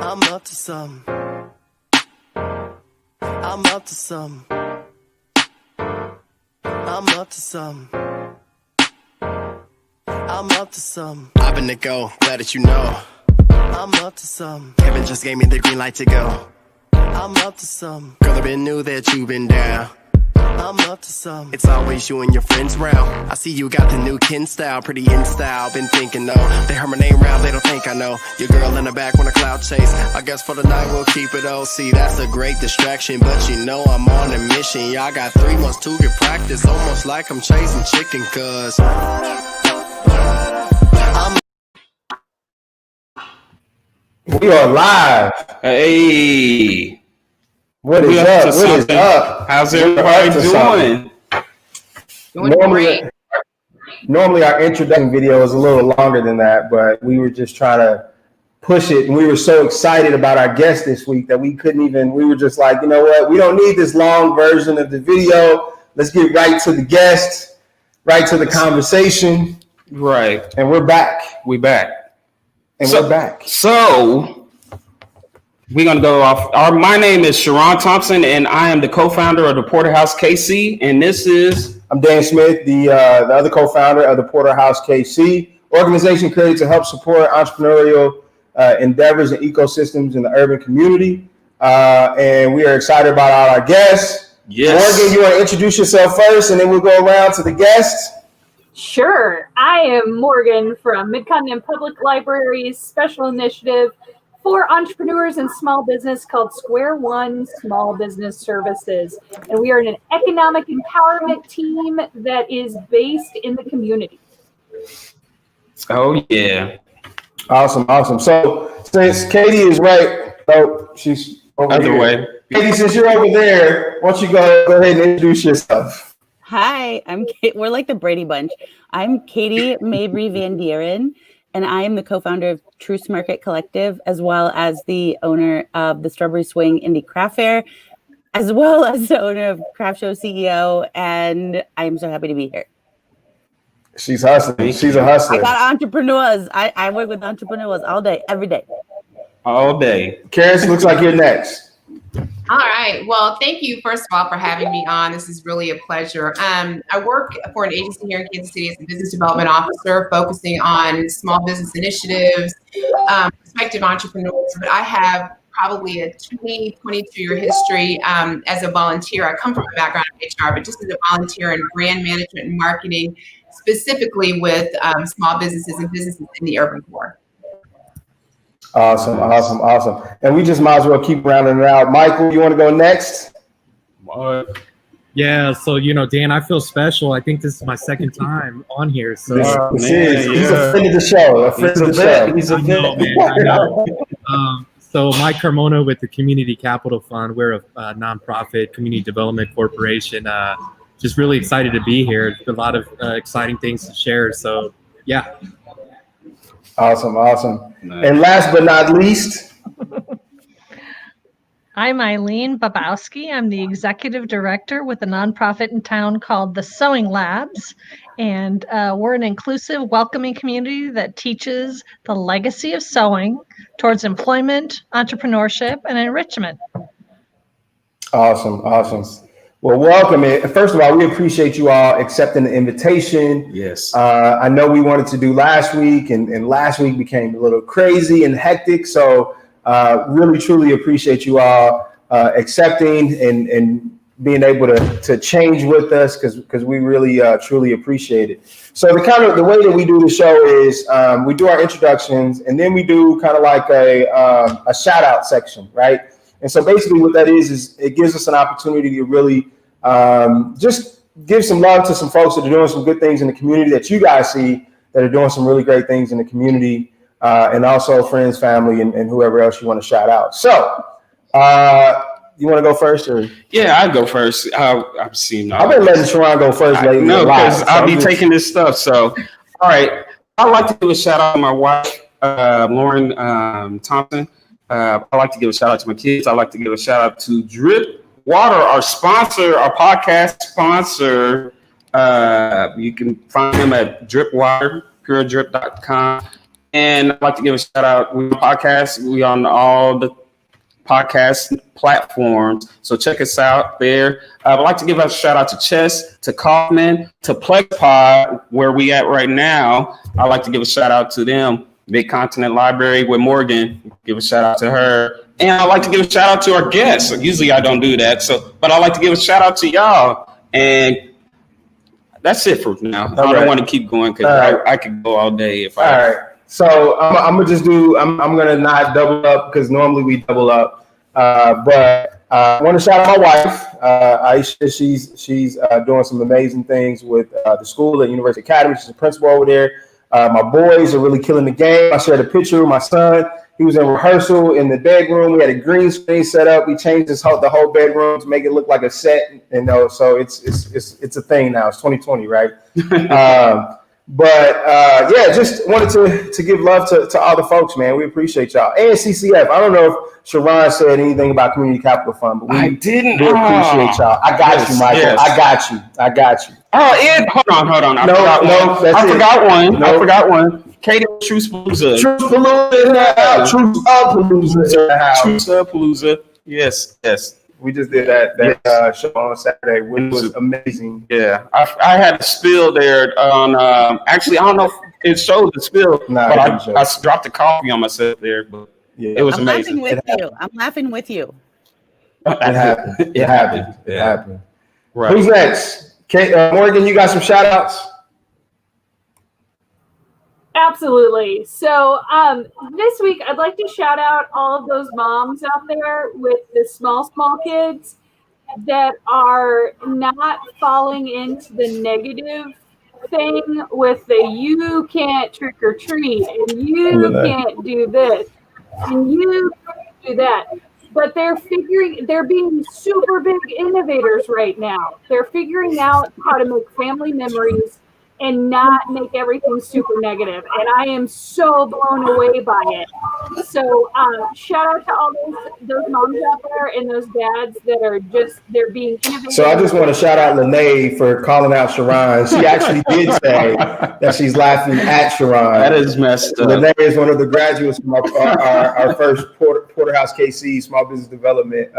I'm up to some. I'm up to some. I'm up to some. I'm up to some. I've been to go, glad that you know. I'm up to some. Heaven just gave me the green light to go. I'm up to some. Girl, I been knew that you been down. I'm up to some. It's always you and your friends round. I see you got the new kin style, pretty in style. Been thinking, no, they heard my name round, they don't think I know. Your girl in the back when a cloud chase. I guess for the night we'll keep it OC. That's a great distraction, but you know I'm on a mission. Y'all got 3 months to get practice, almost like I'm chasing chicken, cuz we are live. Hey. What is up? What is up? How's everybody doing? Normally our introduction video is a little longer than that, but we were just trying to push it. And we were so excited about our guest this week that we were just like, you know what? We don't need this long version of the video. Let's get right to the guest, right to the conversation. Right. And we're back. We're back. We're back. So we're going to go off. My name is Sharon Thompson, and I am the co-founder of the Porterhouse KC. And this is... I'm Dan Smith, the other co-founder of the Porterhouse KC, organization created to help support entrepreneurial endeavors and ecosystems in the urban community. And we are excited about all our guests. Yes. Morgan, you want to introduce yourself first, and then we'll go around to the guests? Sure. I am Morgan from Mid-Continent Public Library's special initiative for entrepreneurs and small business called Square One Small Business Services. And we are an economic empowerment team that is based in the community. Oh, yeah. Awesome. So since Katie is right, she's over Other here. way. Katie, since you're over there, why don't you go ahead and introduce yourself? Hi, I'm Kate. We're like the Brady Bunch. I'm Katie Mabry Van Dieren, and I am the co-founder of Truce Market Collective, as well as the owner of the Strawberry Swing Indie Craft Fair, as well as the owner of Craft Show CEO, and I am so happy to be here. She's hustling. She's a hustler. I got entrepreneurs. I work with entrepreneurs all day, every day. All day. Karis, looks like you're next. All right. Well, thank you, first of all, for having me on. This is really a pleasure. I work for an agency here in Kansas City as a business development officer, focusing on small business initiatives, prospective entrepreneurs. But I have probably a 22-year history as a volunteer. I come from a background in HR, but just as a volunteer in brand management and marketing, specifically with small businesses and businesses in the urban core. Awesome. And we just might as well keep rounding it out. Michael, you want to go next? Yeah, so, Dan, I feel special. I think this is my second time on here. So He's a friend of the show. He's a vet. I know. So Mike Carmona with the Community Capital Fund. We're a nonprofit community development corporation. Just really excited to be here. A lot of exciting things to share. So, yeah. Awesome. Nice. And last but not least, I'm Eileen Babowski. I'm the executive director with a nonprofit in town called the Sewing Labs. And we're an inclusive, welcoming community that teaches the legacy of sewing towards employment, entrepreneurship, and enrichment. Awesome. Well, welcome. First of all, we appreciate you all accepting the invitation. Yes. I know we wanted to do last week, and last week became a little crazy and hectic. So really, truly appreciate you all accepting and being able to change with us because we really, truly appreciate it. So the way that we do the show is we do our introductions, and then we do kind of like a shout out section, right? And so basically what that is it gives us an opportunity to really just give some love to some folks that are doing some good things in the community that you guys see that are doing some really great things in the community, and also friends, family, and whoever else you want to shout out. So you want to go first? Or? Yeah, I'll go first. I've seen. I've been letting Sharon go first lately. No, because I'll be taking this stuff. So, all right. I'd like to do a shout out to my wife, Lauren Thompson. I'd like to give a shout out to my kids. I'd like to give a shout out to Drip Water, our sponsor, our podcast sponsor. You can find them at Drip Water, puredrip.com. And I'd like to give a shout out. We podcast. We on all the podcast platforms. So check us out there. I'd like to give a shout out to Chess, to Kaufman, to PlexPod, where we at right now. I'd like to give a shout out to them. Big Continent Library with Morgan. Give a shout out to her. And I'd like to give a shout out to our guests. Usually I don't do that. But I'd like to give a shout out to y'all. And that's it for now. I don't want to keep going because I could go all day if I. All right. So I'm gonna just do. I'm gonna not double up because normally we double up. But I want to shout out my wife, Aisha. She's doing some amazing things with the school at University Academy. She's a principal over there. My boys are really killing the game. I shared a picture of my son. He was in rehearsal in the bedroom. We had a green screen set up. We changed the whole bedroom to make it look like a set. So it's a thing now. It's 2020, right? Yeah, just wanted to give love to all the folks, man. We appreciate y'all. And CCF. I don't know if Sharon said anything about Community Capital Fund, but we didn't. We appreciate y'all. I got you, Michael. Yes. I got you. Oh, Ed, hold on. I forgot one. Katie, Truthpalooza. Truthpalooza. Yes. We just did that show on Saturday, which was amazing. Yeah, I had a spill there on. Actually, I don't know if it showed the spill, but I dropped the coffee on myself there. But it was amazing. I'm laughing with you. It happened. Right. Who's next? Morgan, you got some shout outs? Absolutely. So this week, I'd like to shout out all of those moms out there with the small kids that are not falling into the negative thing with the you can't trick or treat and you can't do this and you can't do that. But they're being super big innovators right now. They're figuring out how to make family memories and not make everything super negative. And I am so blown away by it. So shout out to all those moms out there and those dads that are they're being innovative. So I just want to shout out Lene for calling out Sharon. She actually did say that she's laughing at Sharon. That is messed up. Lene is one of the graduates from our first Porterhouse KC Small Business Development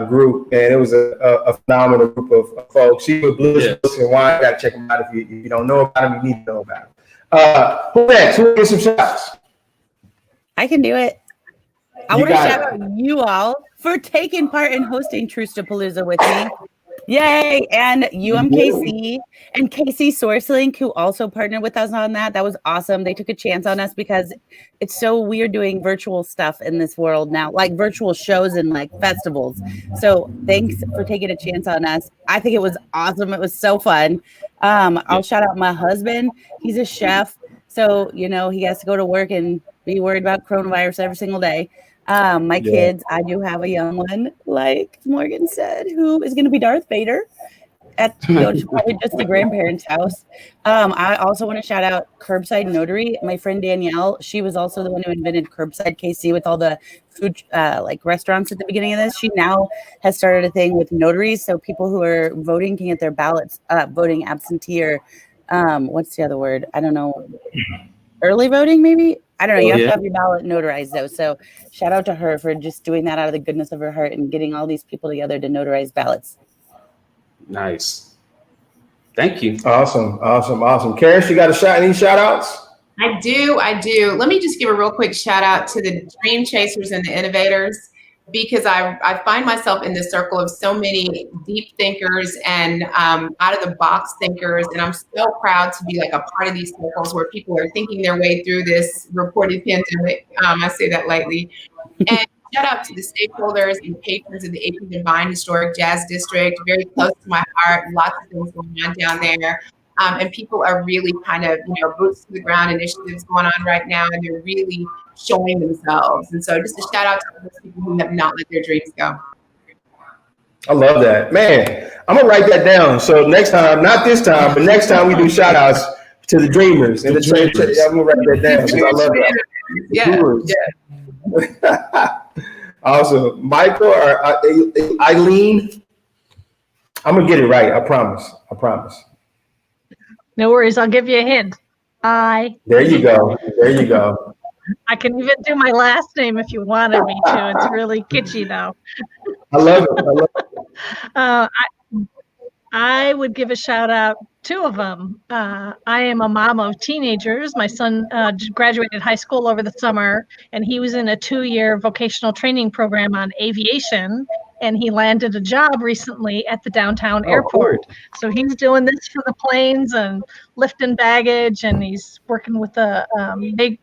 group, and it was a phenomenal group of folks. She was Bliss and Wine. You got to check them out if you don't know about them. You need to know about them. Who next? Who get some shots? I can do it. I want to shout out you all for taking part in hosting Truthpalooza with me. Yay! And Iamd.c and KC SourceLink, who also partnered with us on that. That was awesome. They took a chance on us because it's so weird doing virtual stuff in this world now, like virtual shows and like festivals. So thanks for taking a chance on us. I think it was awesome. It was so fun. I'll shout out my husband. He's a chef. So, he has to go to work and be worried about coronavirus every single day. My kids, I do have a young one, like Morgan said, who is going to be Darth Vader at probably just the grandparents' house. I also want to shout out Curbside Notary. My friend Danielle, she was also the one who invented Curbside KC with all the food, like restaurants at the beginning of this. She now has started a thing with notaries, so people who are voting can get their ballots, voting absentee or what's the other word? I don't know. Early voting, maybe? I don't know. You have to have your ballot notarized, though. So shout out to her for just doing that out of the goodness of her heart and getting all these people together to notarize ballots. Nice. Thank you. Awesome. Karis, you got any shout outs? I do. Let me just give a real quick shout out to the dream chasers and the innovators, because I find myself in the circle of so many deep thinkers and out of the box thinkers. And I'm so proud to be like a part of these circles where people are thinking their way through this reported pandemic. I say that lightly. And shout out to the stakeholders and patrons of the AP Divine Historic Jazz District, very close to my heart, lots of things going on down there. And people are really kind of, boots to the ground initiatives going on right now, and they're really showing themselves. And so just a shout out to those people who have not let their dreams go. I love that. Man, I'm going to write that down. So next time, not this time, but next time we do shout outs to the dreamers. And I'm going to write that down because I love that. Yeah. Awesome. Michael or Eileen, I'm going to get it right. I promise. No worries. I'll give you a hint. There you go. There you go. I can even do my last name if you wanted me to. It's really kitschy though. I love it. I love it. Uh, I would give a shout out, two of them. I am a mom of teenagers. My son graduated high school over the summer, and he was in a 2-year vocational training program on aviation, and he landed a job recently at the downtown airport. Cool. So he's doing this for the planes and lifting baggage, and he's working with the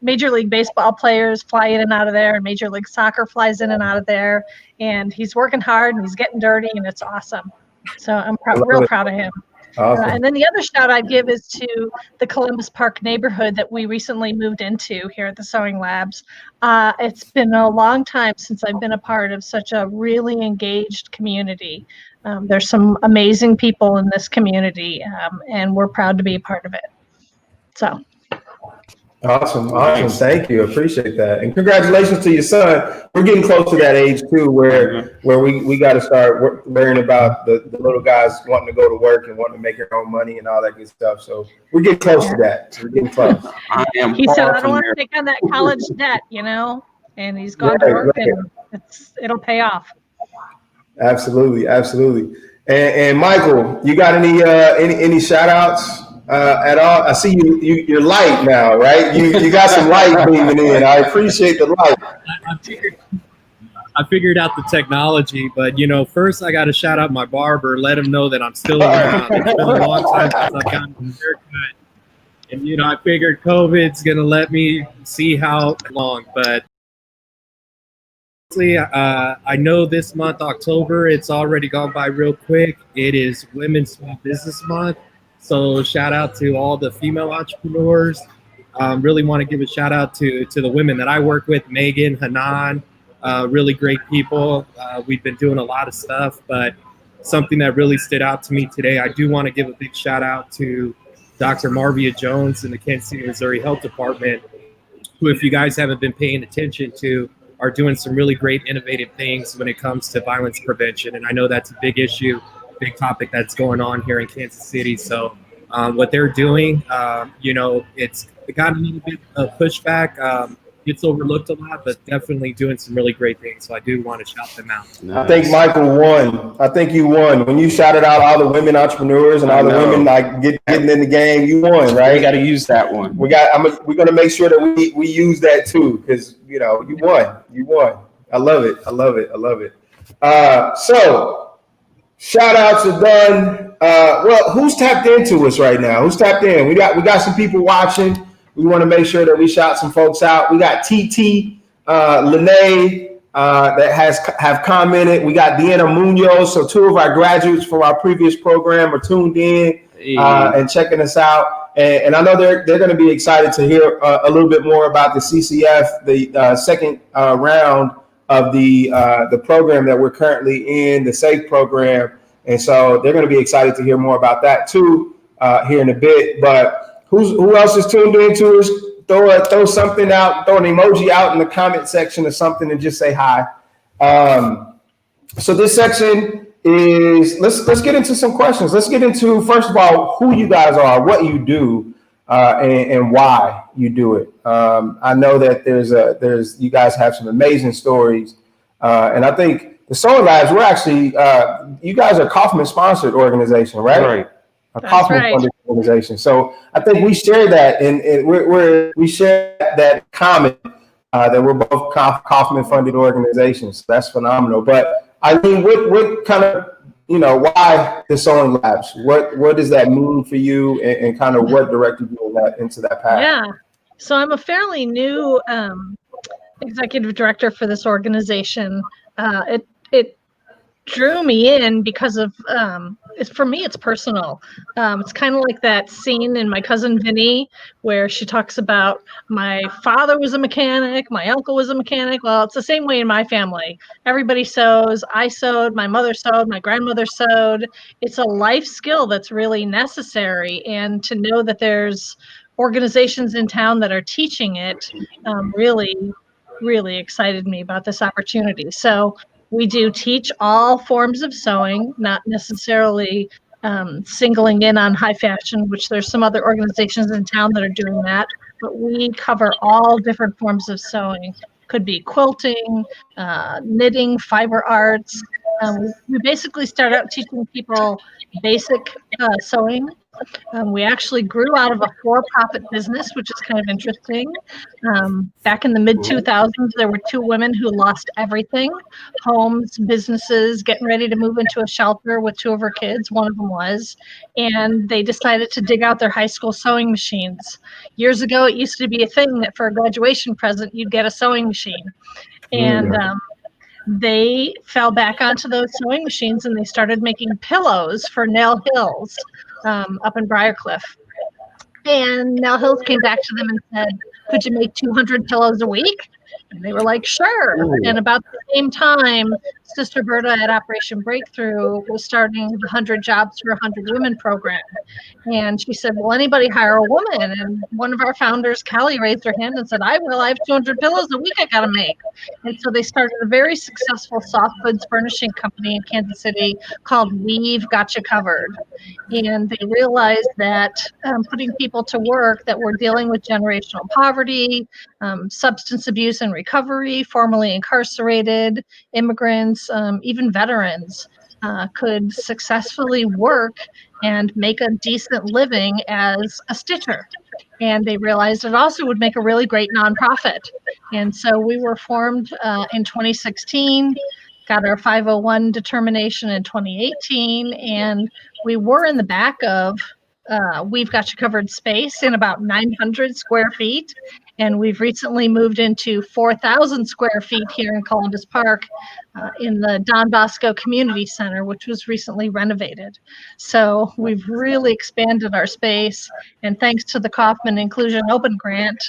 Major League Baseball players fly in and out of there, and Major League Soccer flies in and out of there, and he's working hard, and he's getting dirty, and it's awesome. So I'm real proud of him. Awesome. And then the other shout I'd give is to the Columbus Park neighborhood that we recently moved into here at the Sewing Labs. It's been a long time since I've been a part of such a really engaged community. There's some amazing people in this community, and we're proud to be a part of it. So. Awesome. Thank you. Appreciate that. And congratulations to your son. We're getting close to that age too, where we got to start worrying about the little guys wanting to go to work and wanting to make their own money and all that good stuff. So we're getting close to that. We're getting close. He said, I don't want to take on that college debt, and he's gone to work and it'll pay off. Absolutely. And Michael, you got any shout outs? At all? I see you're light now, right? You got some light beaming in. I appreciate the light. I figured out the technology, but first I got to shout out my barber, let him know that I'm still around. It's been a long time since I've gotten a haircut, and I figured COVID's gonna let me see how long, but I know this month, October, it's already gone by real quick. It is Women's Small Business Month. So shout out to all the female entrepreneurs. Really want to give a shout out to the women that I work with, Megan, Hanan, really great people. We've been doing a lot of stuff, but something that really stood out to me today, I do want to give a big shout out to Dr. Marvia Jones in the Kansas City, Missouri Health Department, who, if you guys haven't been paying attention to, are doing some really great innovative things when it comes to violence prevention. And I know that's a big issue, big topic that's going on here in Kansas City. So what they're doing, it's got a little bit of pushback. Gets overlooked a lot, but definitely doing some really great things. So I do want to shout them out. I think Michael won. I think you won. When you shouted out all the women entrepreneurs and all the women getting in the game, you won, right? We got to use that one. We're going to make sure that we use that too, because you won. You won. I love it. So shout outs are done. Well, who's tapped into us right now? Who's tapped in? We got some people watching. We want to make sure that we shout some folks out. We got TT, Lene that have commented. We got Deanna Munoz. So 2 of our graduates from our previous program are tuned in and checking us out. And I know they're going to be excited to hear a little bit more about the CCF, the second round of the program that we're currently in, the SAFE program. And so they're going to be excited to hear more about that too here in a bit. But who else is tuned in to us? Throw something out, throw an emoji out in the comment section or something and just say hi. So this section is, let's get into some questions. Let's get into, first of all, who you guys are, what you do, and why you do it. I know that there's you guys have some amazing stories. And I think the Sewing Labs, we're actually, you guys are a Kaufman sponsored organization, right? Right. A Kaufman funded organization. So I think we share that, and we share that comment that we're both Kaufman funded organizations. So that's phenomenal. But I mean, what kind of, why the Sewing Labs? What does that mean for you, and kind of what directed you into that path? Yeah. So I'm a fairly new executive director for this organization. It drew me in because of for me it's personal. It's kind of like that scene in My Cousin Vinny where she talks about my father was a mechanic, my uncle was a mechanic. Well, it's the same way in my family. Everybody sews. I sewed, my mother sewed, my grandmother sewed. It's a life skill that's really necessary, and to know that there's organizations in town that are teaching it really excited me about this opportunity. So we do teach all forms of sewing, not necessarily singling in on high fashion, which there's some other organizations in town that are doing that. But we cover all different forms of sewing. Could be quilting, knitting, fiber arts. We basically start out teaching people basic sewing. We actually grew out of a for-profit business, which is kind of interesting. Back in the mid-2000s, there were two women who lost everything, homes, businesses, getting ready to move into a shelter with two of her kids, one of them was, and they decided to dig out their high school sewing machines. Years ago, it used to be a thing that for a graduation present, you'd get a sewing machine. And they fell back onto those sewing machines and they started making pillows for Nell Hills up in Briarcliff. And Nell Hills came back to them and said, could you make 200 pillows a week? And they were like, sure. Ooh. And about the same time, Sister Berta at Operation Breakthrough was starting the 100 Jobs for 100 Women program. And she said, will anybody hire a woman? And one of our founders, Callie, raised her hand and said, I will. I have 200 pillows a week I got to make. And so they started a very successful soft goods furnishing company in Kansas City called We've Got You Covered. And they realized that putting people to work that were dealing with generational poverty, substance abuse and recovery, formerly incarcerated, immigrants, even veterans could successfully work and make a decent living as a stitcher. And they realized it also would make a really great nonprofit. And so we were formed in 2016, got our 501 determination in 2018, and we were in the back of We've Got You Covered space in about 900 square feet. And we've recently moved into 4,000 square feet here in Columbus Park in the Don Bosco Community Center, which was recently renovated. So we've really expanded our space. And thanks to the Kauffman Inclusion Open Grant,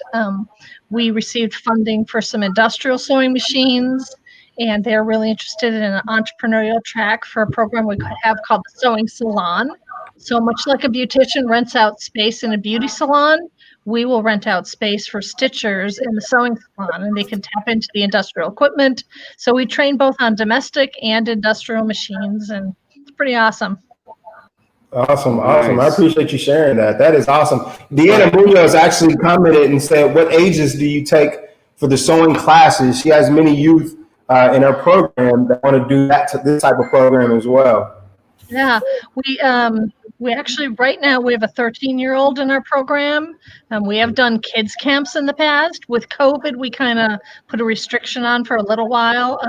we received funding for some industrial sewing machines. And they're really interested in an entrepreneurial track for a program we have called the Sewing Salon. So much like a beautician rents out space in a beauty salon, we will rent out space for stitchers in the sewing salon, and they can tap into the industrial equipment. So we train both on domestic and industrial machines, and it's pretty awesome. Awesome. Nice. I appreciate you sharing that. That is awesome. Deanna Munoz actually commented and said, what ages do you take for the sewing classes? She has many youth in her program that want to do this type of program as well. Yeah, we actually, right now, we have a 13-year-old in our program. We have done kids camps in the past. With COVID, we kind of put a restriction on for a little while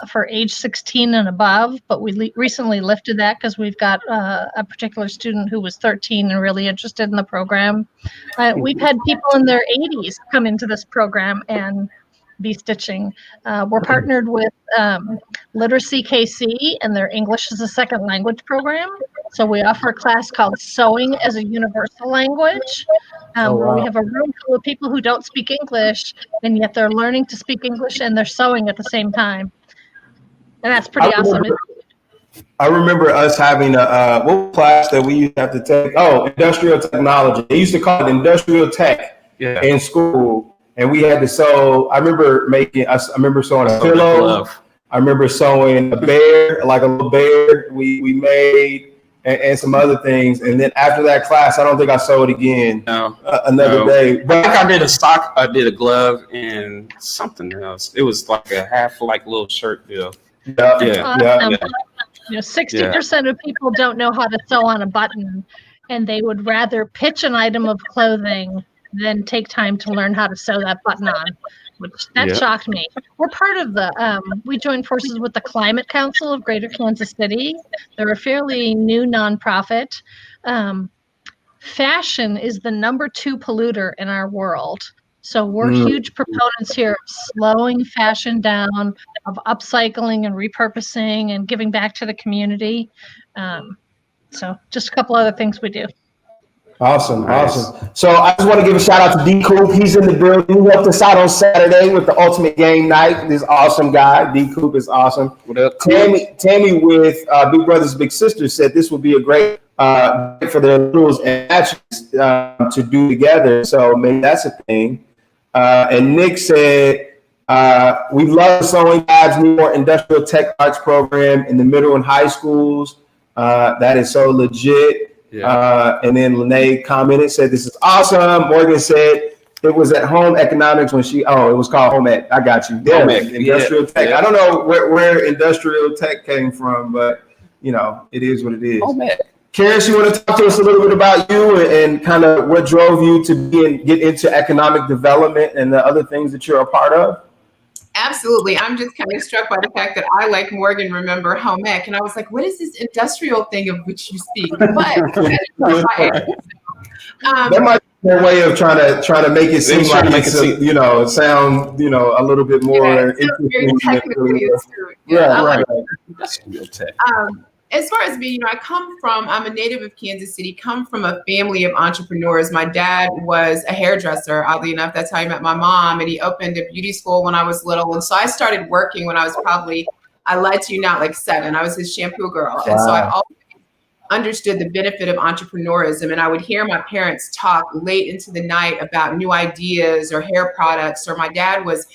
for age 16 and above, but we recently lifted that because we've got a particular student who was 13 and really interested in the program. We've had people in their 80s come into this program and be stitching. We're partnered with Literacy KC and their English as a Second Language program. So we offer a class called Sewing as a Universal Language, where we have a room full of people who don't speak English, and yet they're learning to speak English and they're sewing at the same time. And that's pretty awesome. I remember us having what class that we used to have to take? Oh, industrial technology. They used to call it industrial tech in school. And we had to sew. I remember sewing a pillow. I remember sewing a bear, like a little bear we made, and some other things. And then after that class, I don't think I sewed again. Another day. But I think I did a sock, I did a glove, and something else. It was like a half little shirt deal. Yeah. 60% of people don't know how to sew on a button, and they would rather pitch an item of clothing than take time to learn how to sew that button on, which shocked me. We're part of we joined forces with the Climate Council of Greater Kansas City. They're a fairly new nonprofit. Fashion is the number 2 polluter in our world. So we're huge proponents here of slowing fashion down, of upcycling and repurposing and giving back to the community. So just a couple other things we do. Awesome. So I just want to give a shout out to D Coop. He's in the building. He helped us out on Saturday with the Ultimate Game Night. This awesome guy. D Coop is awesome. What up? Tammy with Big Brothers Big Sisters said this would be a great for their littles and matches to do together. So maybe that's a thing. And Nick said, we love the Sewing Labs, need more industrial tech arts program in the middle and high schools. That is so legit. Yeah. And then Lene commented, said, this is awesome. Morgan said it was at Home Economics when it was called Home Ec. I got you. Yeah, industrial tech. I don't know where industrial tech came from, but it is what it is. Home Ec. Karis, you want to talk to us a little bit about you and kind of what drove you to get into economic development and the other things that you're a part of? Absolutely. I'm just kind of struck by the fact that I, like Morgan, remember home ec, and I was like, what is this industrial thing of which you speak? But that might be their way of trying to make it seem like it's sound a little bit more interesting. Right. As far as me, I'm a native of Kansas City, come from a family of entrepreneurs. My dad was a hairdresser, oddly enough. That's how I met my mom. And he opened a beauty school when I was little. And so I started working when I was I lied to you not, like 7. I was his shampoo girl. Wow. And so I always understood the benefit of entrepreneurism. And I would hear my parents talk late into the night about new ideas or hair products. Or my dad was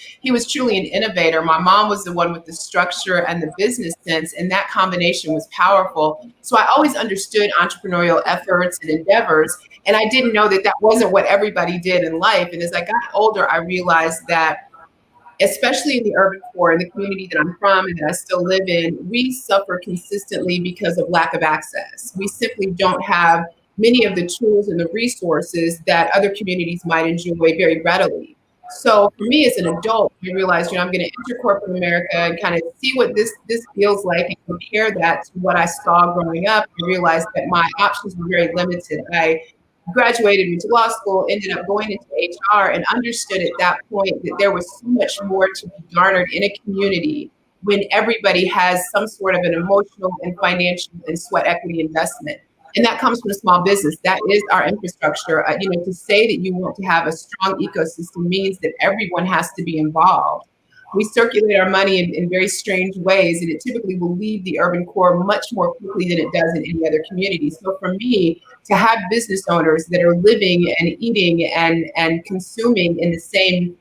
truly an innovator. My mom was the one with the structure and the business sense. And that combination was powerful. So I always understood entrepreneurial efforts and endeavors. And I didn't know that wasn't what everybody did in life. And as I got older, I realized that especially in the urban core, in the community that I'm from and that I still live in, we suffer consistently because of lack of access. We simply don't have many of the tools and the resources that other communities might enjoy very readily. So for me as an adult, I realized, I'm going to enter corporate America and kind of see what this feels like and compare that to what I saw growing up. I realized that my options were very limited. I graduated, went to law school, ended up going into HR, and understood at that point that there was so much more to be garnered in a community when everybody has some sort of an emotional and financial and sweat equity investment. And that comes from small business. That is our infrastructure. To say that you want to have a strong ecosystem means that everyone has to be involved. We circulate our money in very strange ways, and it typically will leave the urban core much more quickly than it does in any other community. So for me, to have business owners that are living and eating and consuming in the same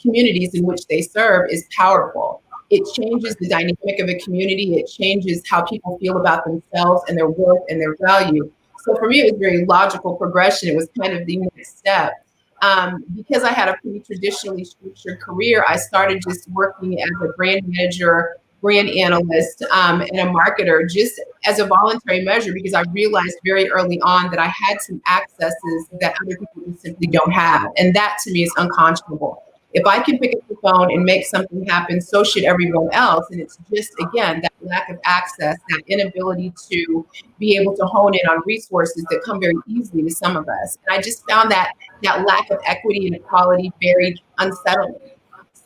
communities in which they serve is powerful. It changes the dynamic of a community. It changes how people feel about themselves and their worth and their value. So for me, it was a very logical progression. It was kind of the next step. Because I had a pretty traditionally structured career, I started just working as a brand manager, brand analyst, and a marketer just as a voluntary measure, because I realized very early on that I had some accesses that other people simply don't have. And that to me is unconscionable. If I can pick up the phone and make something happen, so should everyone else. And it's just, again, that lack of access, that inability to be able to hone in on resources that come very easily to some of us. And I just found that lack of equity and equality very unsettling.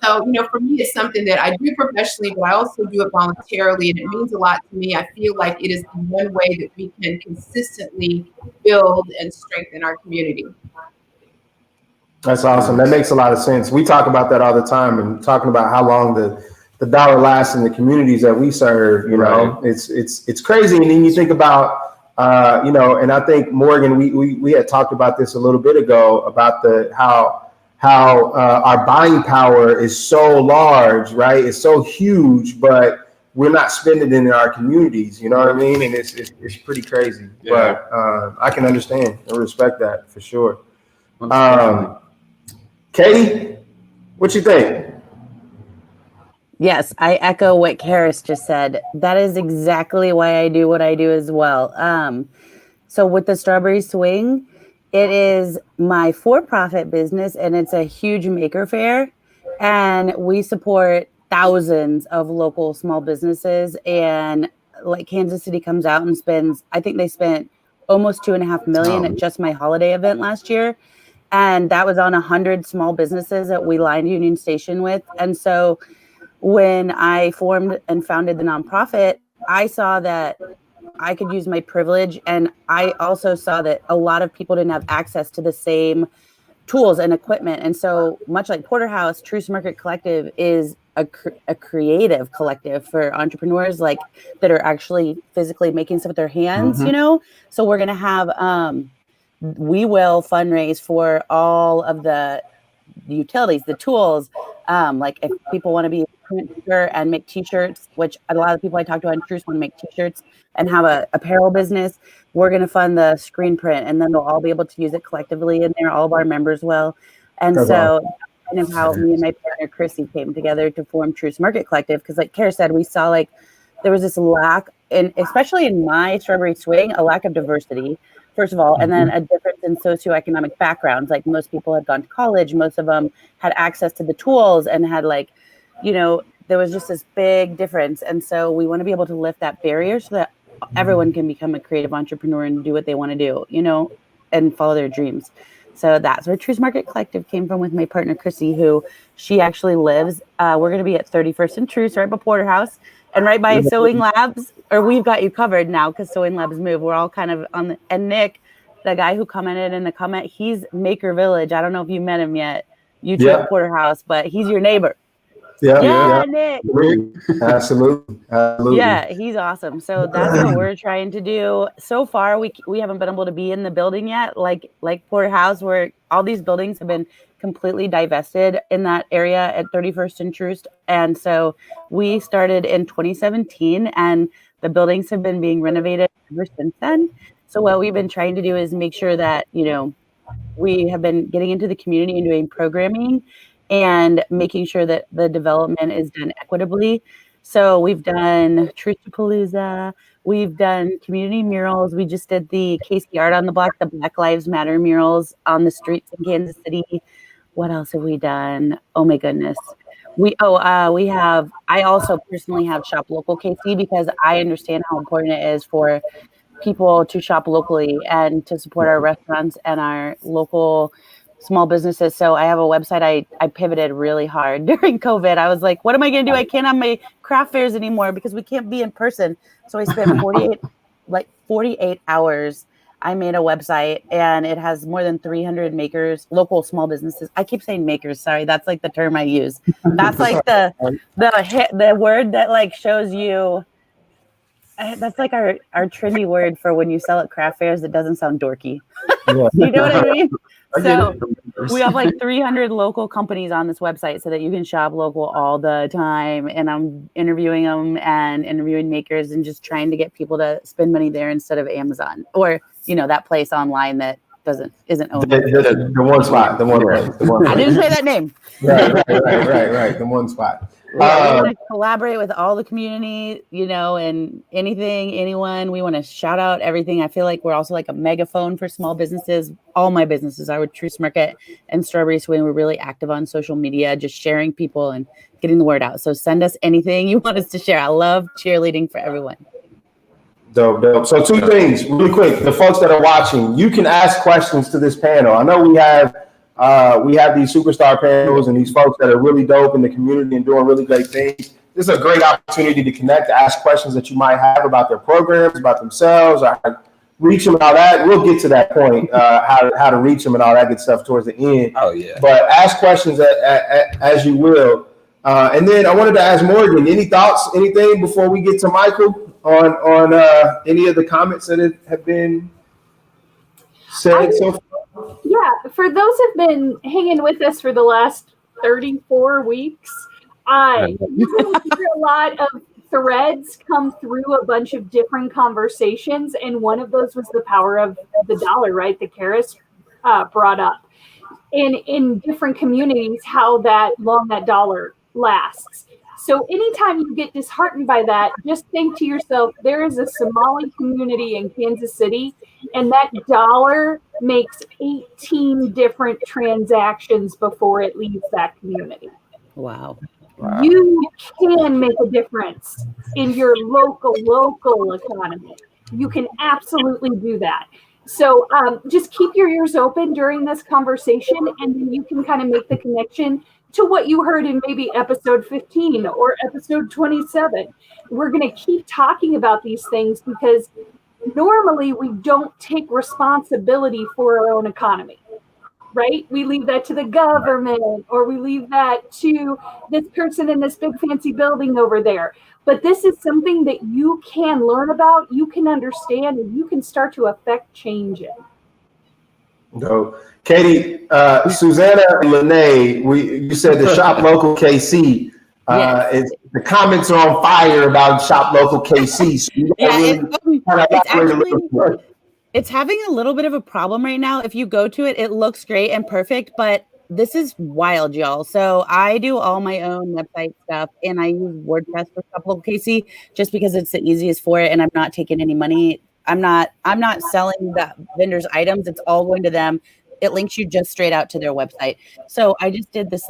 So, for me, it's something that I do professionally, but I also do it voluntarily. And it means a lot to me. I feel like it is the one way that we can consistently build and strengthen our community. That's awesome. That makes a lot of sense. We talk about that all the time, and talking about how long the dollar lasts in the communities that we serve. Right. It's crazy. And then you think about, and I think Morgan, we had talked about this a little bit ago about how our buying power is so large, right? It's so huge, but we're not spending it in our communities. You know what I mean? And it's pretty crazy. Yeah. But I can understand and respect that for sure. Katie, what you think? Yes, I echo what Karis just said. That is exactly why I do what I do as well. So with the Strawberry Swing, it is my for-profit business, and it's a huge maker fair. And we support thousands of local small businesses. And like Kansas City comes out and spends, I think they spent almost $2.5 million at just my holiday event last year. And that was on 100 small businesses that we lined Union Station with. And so when I formed and founded the nonprofit, I saw that I could use my privilege. And I also saw that a lot of people didn't have access to the same tools and equipment. And so much like Porterhouse, Truce Market Collective is a creative collective for entrepreneurs that are actually physically making stuff with their hands, So we're going to have, we will fundraise for all of the the utilities, the tools. Like if people want to be a printer and make t-shirts, which a lot of people I talk to on Truce want to make t-shirts and have a apparel business, we're going to fund the screen print, and then they'll all be able to use it collectively in there. All of our members will. And That's so kind of how me and my partner Chrissy came together to form Truce Market Collective, because like Kara said, we saw like there was this lack, and especially in my strawberry swing, a lack of diversity, first of all, and then a difference in socioeconomic backgrounds. Like most people had gone to college, most of them had access to the tools and had like, you know, there was just this big difference. And so we want to be able to lift that barrier so that everyone can become a creative entrepreneur and do what they want to do, you know, and follow their dreams. So that's where Truce Market Collective came from with my partner, Chrissy, who she actually lives. We're going to be at 31st and Truce, right by Porterhouse and right by Sewing Labs, or we've got you covered now because Sewing Labs moved. We're all kind of on the, and Nick, the guy who commented in the comment, he's Maker Village. I don't know if you met him yet. You two at Porterhouse, but he's your neighbor. Yeah, Nick. Absolutely. Yeah, he's awesome. So that's what we're trying to do. So far, we haven't been able to be in the building yet, like Porterhouse, where all these buildings have been completely divested in that area at 31st and Troost. And so we started in 2017, and the buildings have been being renovated ever since then. So what we've been trying to do is make sure that, you know, we have been getting into the community and doing programming and making sure that the development is done equitably. So we've done Truce-a-Palooza, we've done community murals. We just did the Casey Art on the Block, the Black Lives Matter murals on the streets in Kansas City. What else have we done? Oh my goodness. I also personally have Shop Local KC because I understand how important it is for people to shop locally and to support our restaurants and our local small businesses. So I have a website. I pivoted really hard during COVID. I was like, what am I going to do? I can't have my craft fairs anymore because we can't be in person. So I spent 48 hours. I made a word and it has more than 300 makers, local small businesses. I keep saying makers. Sorry. That's like the term I use. That's like the word that like shows you. That's like our trendy word for when you sell at craft fairs. It doesn't sound dorky. You know what I mean? So we have like 300 local companies on this website so that you can shop local all the time. And I'm interviewing them and interviewing makers and just trying to get people to spend money there instead of Amazon or, you know, that place online that isn't owned. The one spot, the one place. I didn't say that name. Right. The one spot. We want to collaborate with all the community, you know, and anyone. We want to shout out everything. I feel like we're also like a megaphone for small businesses. All my businesses are with Truce Market and Strawberry Swing. We're really active on social media, just sharing people and getting the word out. So send us anything you want us to share. I love cheerleading for everyone. Dope. So two things really quick. The folks that are watching, you can ask questions to this panel. I know we have these superstar panels and these folks that are really dope in the community and doing really great things. This is a great opportunity to connect, to ask questions that you might have about their programs, about themselves, or how to reach them and all that. We'll get to that point, how to reach them and all that good stuff towards the end. Oh, yeah. But ask questions as you will. And then I wanted to ask Morgan, any thoughts, anything before we get to Michael on any of the comments that have been said so far? Yeah, for those who've been hanging with us for the last 34 weeks, you will hear a lot of threads come through a bunch of different conversations, and one of those was the power of the dollar, right? That Karis brought up. And in different communities, how long that dollar lasts. So anytime you get disheartened by that, just think to yourself, there is a Somali community in Kansas City, and that dollar makes 18 different transactions before it leaves that community. Wow. You can make a difference in your local economy. You can absolutely do that. So just keep your ears open during this conversation, and then you can kind of make the connection to what you heard in maybe episode 15 or episode 27. We're going to keep talking about these things because normally we don't take responsibility for our own economy, right? We leave that to the government, or we leave that to this person in this big fancy building over there. But this is something that you can learn about, you can understand, and you can start to affect change in. No. Katie, Susanna and Lene, you said the Shop Local KC. The comments are on fire about Shop Local KC. So it's having a little bit of a problem right now. If you go to it, it looks great and perfect, but this is wild, y'all. So I do all my own website stuff, and I use WordPress for Shop Local KC just because it's the easiest for it, and I'm not taking any money. I'm not selling the vendors' items. It's all going to them. It links you just straight out to their website. So I just did this,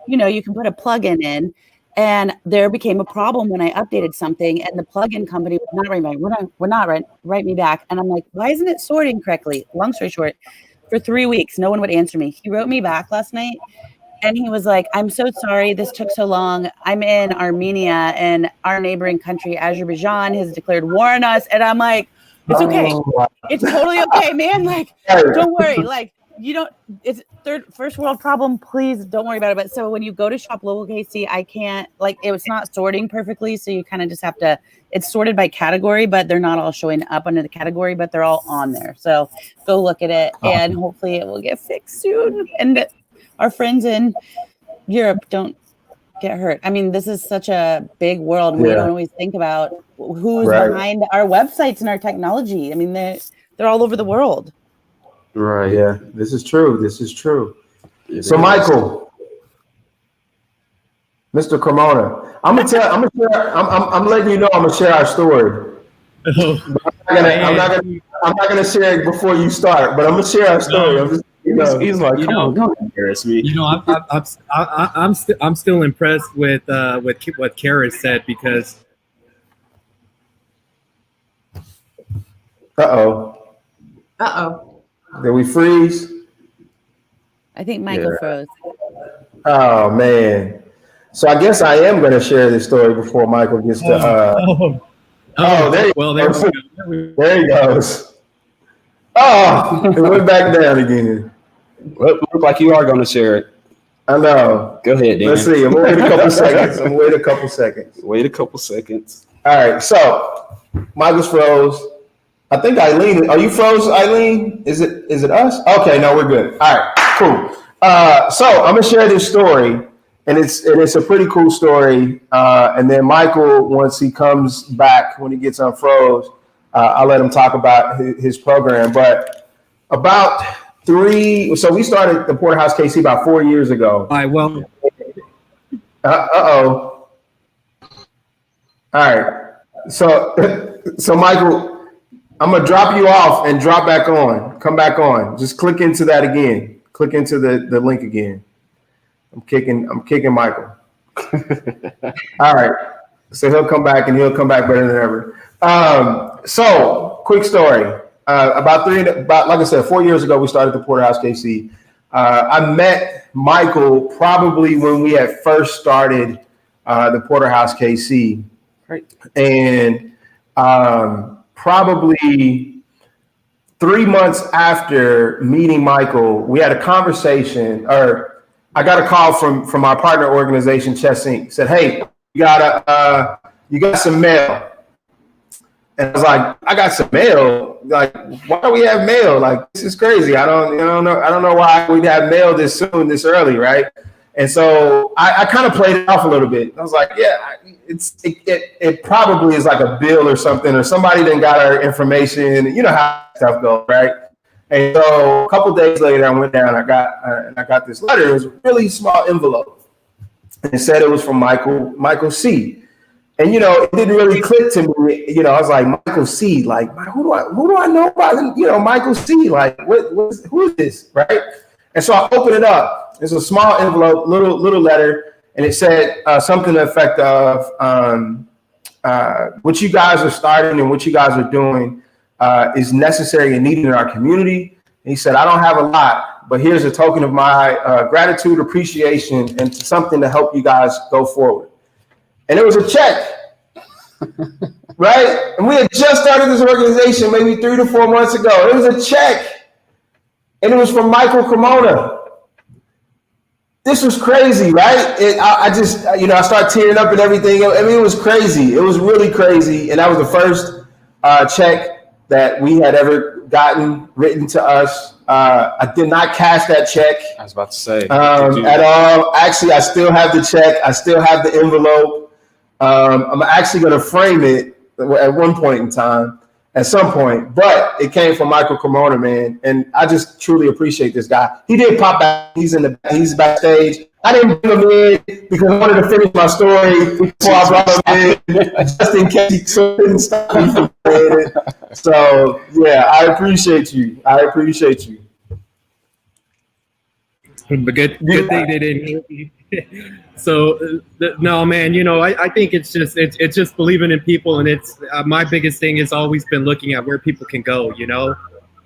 you can put a plugin in, and there became a problem when I updated something, and the plugin company would not write me back. And I'm like, why isn't it sorting correctly? Long story short, for 3 weeks, no one would answer me. He wrote me back last night, and he was like, I'm so sorry this took so long. I'm in Armenia, and our neighboring country, Azerbaijan, has declared war on us. And I'm like, it's okay. It's totally okay, man. Don't worry. It's first world problem. Please don't worry about it. But so when you go to Shop Local KC, I can't, it's not sorting perfectly. So you kind of just have to, it's sorted by category, but they're not all showing up under the category, but they're all on there. So go look at it, and hopefully it will get fixed soon. And our friends in Europe don't get hurt. I mean, this is such a big world. We don't always think about who's behind our websites and our technology. I mean, they're all over the world. Right. Yeah, this is true. So Michael, Mr. Cremona, I'm letting you know I'm gonna share our story. I'm not gonna share it before you start, but I'm gonna share our story. He's like, don't embarrass me. I'm still impressed with what Kara said, because. Did we freeze? I think Michael froze. Oh man! So I guess I am going to share this story before Michael gets to. There he goes. Oh, it went back down again. Well, it looks like you are going to share it. I know. Go ahead, Dan. Let's see. I'm going to wait a couple seconds. All right. So Michael's froze. I think Eileen. Are you froze, Eileen? Is it us? Okay. No, we're good. All right. Cool. So I'm going to share this story, and it's a pretty cool story. And then Michael, once he comes back, when he gets unfroze, I'll let him talk about his program. But so we started the Porterhouse KC about 4 years ago. All right, well. All right. So Michael, I'm going to drop you off and drop back on. Come back on. Just click into that again. Click into the link again. I'm kicking Michael. All right. So he'll come back, and he'll come back better than ever. So quick story. About like I said, 4 years ago, we started the Porterhouse KC. I met Michael probably when we had first started the Porterhouse KC. Right. And probably 3 months after meeting Michael, we had a conversation, or I got a call from our partner organization, Chess Inc. Said, "Hey, you got some mail." And I was like, "I got some mail. Like, why do we have mail? Like, this is crazy. I don't know why we'd have mail this soon, this early, right?" And so I kind of played it off a little bit. I was like, "Yeah, it probably is like a bill or something, or somebody then got our information. You know how stuff goes, right?" And so a couple days later, I went down. I got this letter. It was a really small envelope, and it said it was from Michael C. And it didn't really click to me. I was like, Michael C. Like, who do I know about? Michael C. Like, who is this, right? And so I opened it up. It's a small envelope, little letter, and it said something to the effect of what you guys are starting and what you guys are doing is necessary and needed in our community. And he said, "I don't have a lot, but here's a token of my gratitude, appreciation, and something to help you guys go forward." And it was a check, right? And we had just started this organization maybe 3 to 4 months ago. It was a check, and it was from Michael Cremona. This was crazy, right? I just, I started tearing up and everything. I mean, it was crazy. It was really crazy. And that was the first check that we had ever gotten written to us I did not cash that check. I was about to say at all. Actually, I still have the check. I still have the envelope. I'm actually going to frame it at one point in time, at some point. But it came from Michael Cremona, man, and I just truly appreciate this guy. He did pop back. He's backstage. I didn't bring him in because I wanted to finish my story before I brought him in, just in case he couldn't stop me from saying it. So yeah, I appreciate you. But good thing they didn't. So no, man. You know, I think it's just believing in people, and it's my biggest thing has always been looking at where people can go. You know,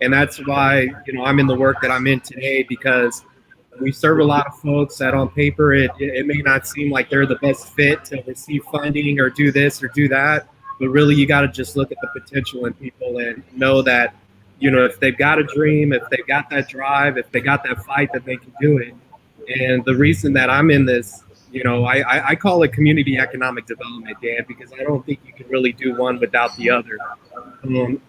and that's why I'm in the work that I'm in today, because we serve a lot of folks that on paper it may not seem like they're the best fit to receive funding or do this or do that, but really you got to just look at the potential in people and know that if they've got a dream, if they've got that drive, if they got that fight, that they can do it. And the reason that I'm in this, I call it community economic development, Dan, because I don't think you can really do one without the other.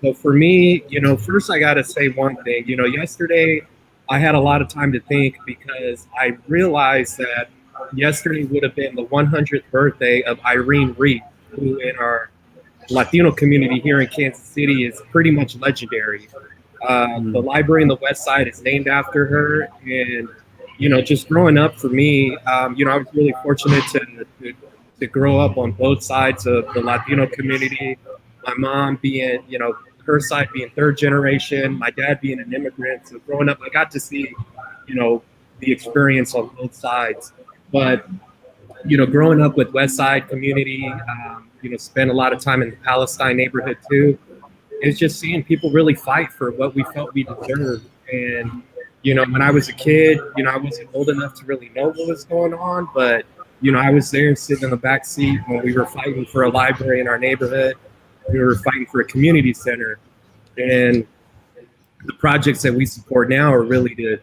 But for me, first I got to say one thing. Yesterday I had a lot of time to think, because I realized that yesterday would have been the 100th birthday of Irene Reed, who in our Latino community here in Kansas City is pretty much legendary. The library in the West Side is named after her. And, just growing up for me, I was really fortunate to grow up on both sides of the Latino community. My mom being, her side being third generation, my dad being an immigrant. So growing up, I got to see, the experience on both sides. But, growing up with West Side community, spent a lot of time in the Palestine neighborhood too. It's just seeing people really fight for what we felt we deserved. And, when I was a kid, I wasn't old enough to really know what was going on, but, I was there sitting in the back seat when we were fighting for a library in our neighborhood. We were fighting for a community center, and the projects that we support now are really to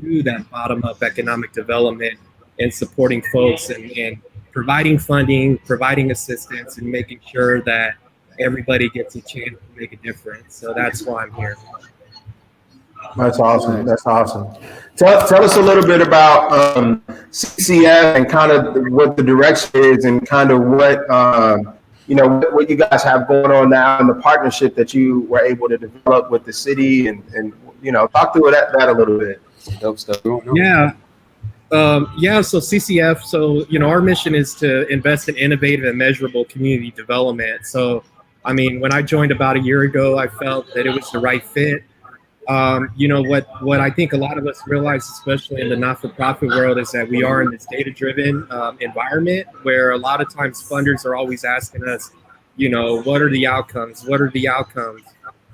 do that bottom-up economic development and supporting folks and providing funding, providing assistance, and making sure that everybody gets a chance to make a difference. So that's why I'm here. That's awesome. Tell us a little bit about CCF and kind of what the direction is, and kind of what what you guys have going on now, and the partnership that you were able to develop with the city, and talk through that a little bit. Dope stuff going on. Yeah. So CCF, our mission is to invest in innovative and measurable community development. So, when I joined about a year ago, I felt that it was the right fit. What I think a lot of us realize, especially in the not-for-profit world, is that we are in this data-driven environment where a lot of times funders are always asking us, what are the outcomes? What are the outcomes?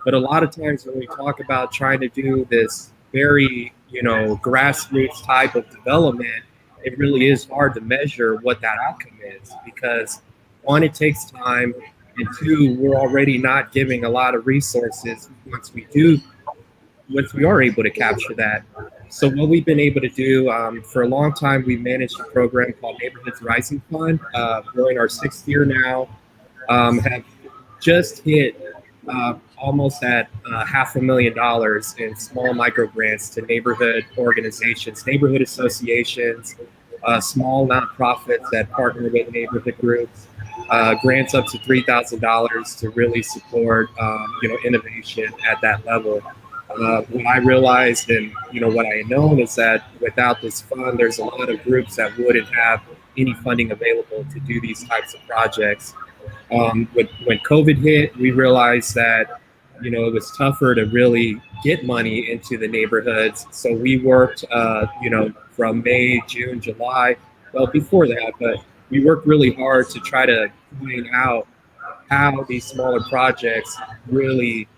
But a lot of times when we talk about trying to do this very, grassroots type of development, it really is hard to measure what that outcome is, because one, it takes time, and two, we're already not giving a lot of resources once we are able to capture that. So what we've been able to do, for a long time, we've managed a program called Neighborhoods Rising Fund. We're in our 6th year now, have just hit almost at $500,000 in small micro grants to neighborhood organizations, neighborhood associations, small nonprofits that partner with neighborhood groups, grants up to $3,000 to really support innovation at that level. What I realized, and what I had known, is that without this fund, there's a lot of groups that wouldn't have any funding available to do these types of projects. When COVID hit, we realized that it was tougher to really get money into the neighborhoods. So we worked from May, June, July, well before that, but we worked really hard to try to find out how these smaller projects really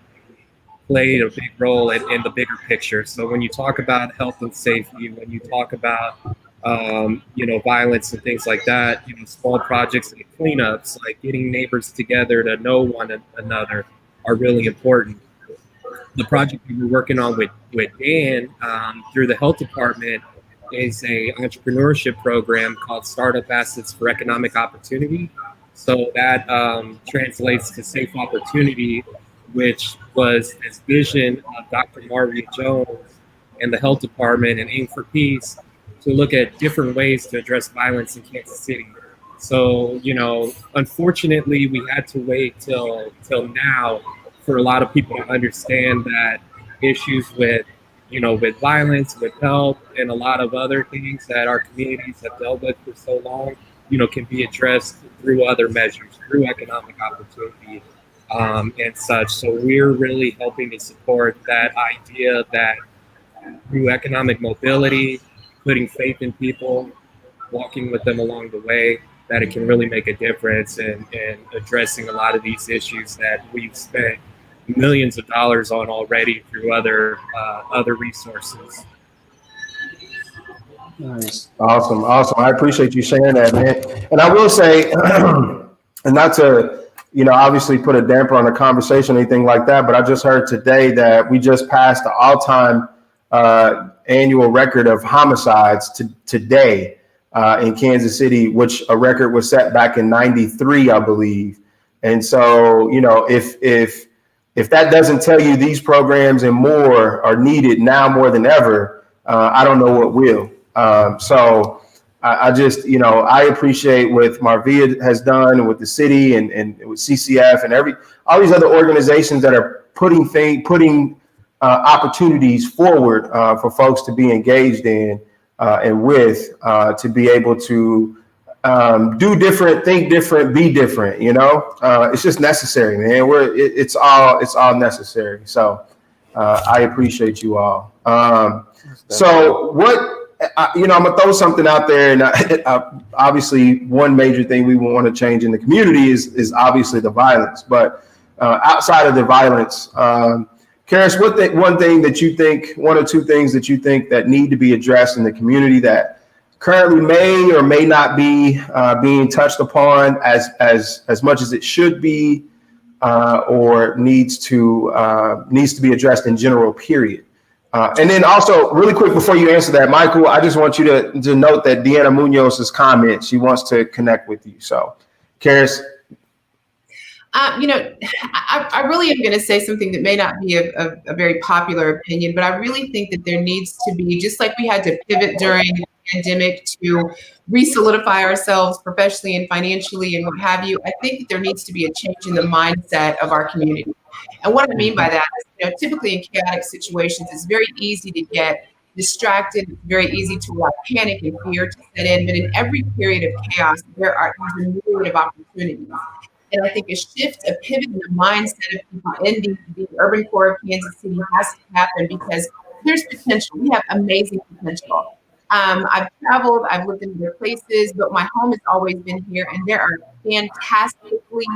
played a big role in the bigger picture. So when you talk about health and safety, when you talk about violence and things like that, small projects and cleanups, like getting neighbors together to know one another, are really important. The project we were working on with Dan through the health department is a entrepreneurship program called Startup Assets for Economic Opportunity. So that translates to safe opportunity, which was this vision of Dr. Maria Jones and the health department and Aim for Peace to look at different ways to address violence in Kansas City. So, unfortunately, we had to wait till now for a lot of people to understand that issues with violence, with health, and a lot of other things that our communities have dealt with for so long, can be addressed through other measures, through economic opportunity, and such. So we're really helping to support that idea that through economic mobility, putting faith in people, walking with them along the way, that it can really make a difference in addressing a lot of these issues that we've spent millions of dollars on already through other resources. Nice. Awesome. I appreciate you sharing that, man. And I will say, and not to, obviously put a damper on the conversation or anything like that, but I just heard today that we just passed the all-time annual record of homicides today in Kansas City, which a record was set back in '93, I believe. And so, if that doesn't tell you these programs and more are needed now more than ever, I don't know what will. So I just, I appreciate what Marvia has done and with the city and with CCF and all these other organizations that are putting opportunities forward for folks to be engaged in and with to be able to do different, think different, be different. It's just necessary, man. It's all necessary. So I appreciate you all. So what? I'm gonna throw something out there, and obviously, one major thing we want to change in the community is obviously the violence. But outside of the violence, Karis, one or two things that you think that need to be addressed in the community that currently may or may not be being touched upon as much as it should be, or needs to be addressed in general, period. And then also, really quick before you answer that, Michael, I just want you to note that Deanna Munoz's comment, she wants to connect with you. So, Karis. I really am going to say something that may not be a very popular opinion, but I really think that there needs to be, just like we had to pivot during the pandemic to re-solidify ourselves professionally and financially and what have you, I think that there needs to be a change in the mindset of our community. And what I mean by that is, typically in chaotic situations, it's very easy to get distracted. It's very easy to allow panic and fear to set in. But in every period of chaos, there's a myriad of opportunities. And I think a shift, a pivot in the mindset of people in the urban core of Kansas City has to happen because there's potential. We have amazing potential. I've traveled, I've lived in other places, but my home has always been here. And there are fantastically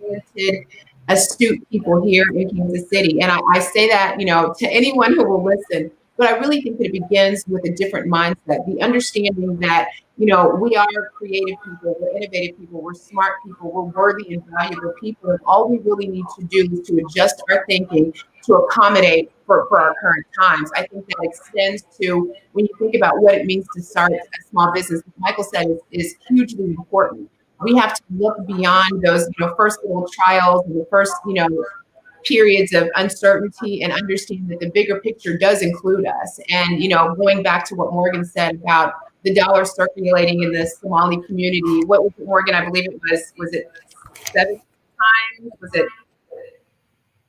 talented, astute people here in Kansas City. And I say that, to anyone who will listen, but I really think that it begins with a different mindset, the understanding that, we are creative people, we're innovative people, we're smart people, we're worthy and valuable people. And all we really need to do is to adjust our thinking to accommodate for our current times. I think that extends to when you think about what it means to start a small business, Michael said is hugely important. We have to look beyond those, first little trials and the first, periods of uncertainty and understand that the bigger picture does include us. And, going back to what Morgan said about the dollar circulating in the Somali community, what was it, Morgan? I believe it was it 7 times? Was it?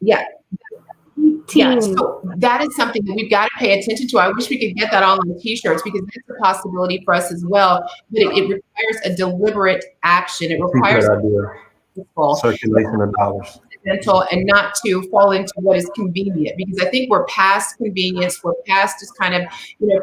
Yeah. Yeah, so that is something that we've got to pay attention to. I wish we could get that all on t-shirts because that's a possibility for us as well. But it requires a deliberate action. It requires circulation of dollars. And not to fall into what is convenient, because I think we're past convenience. We're past just kind of,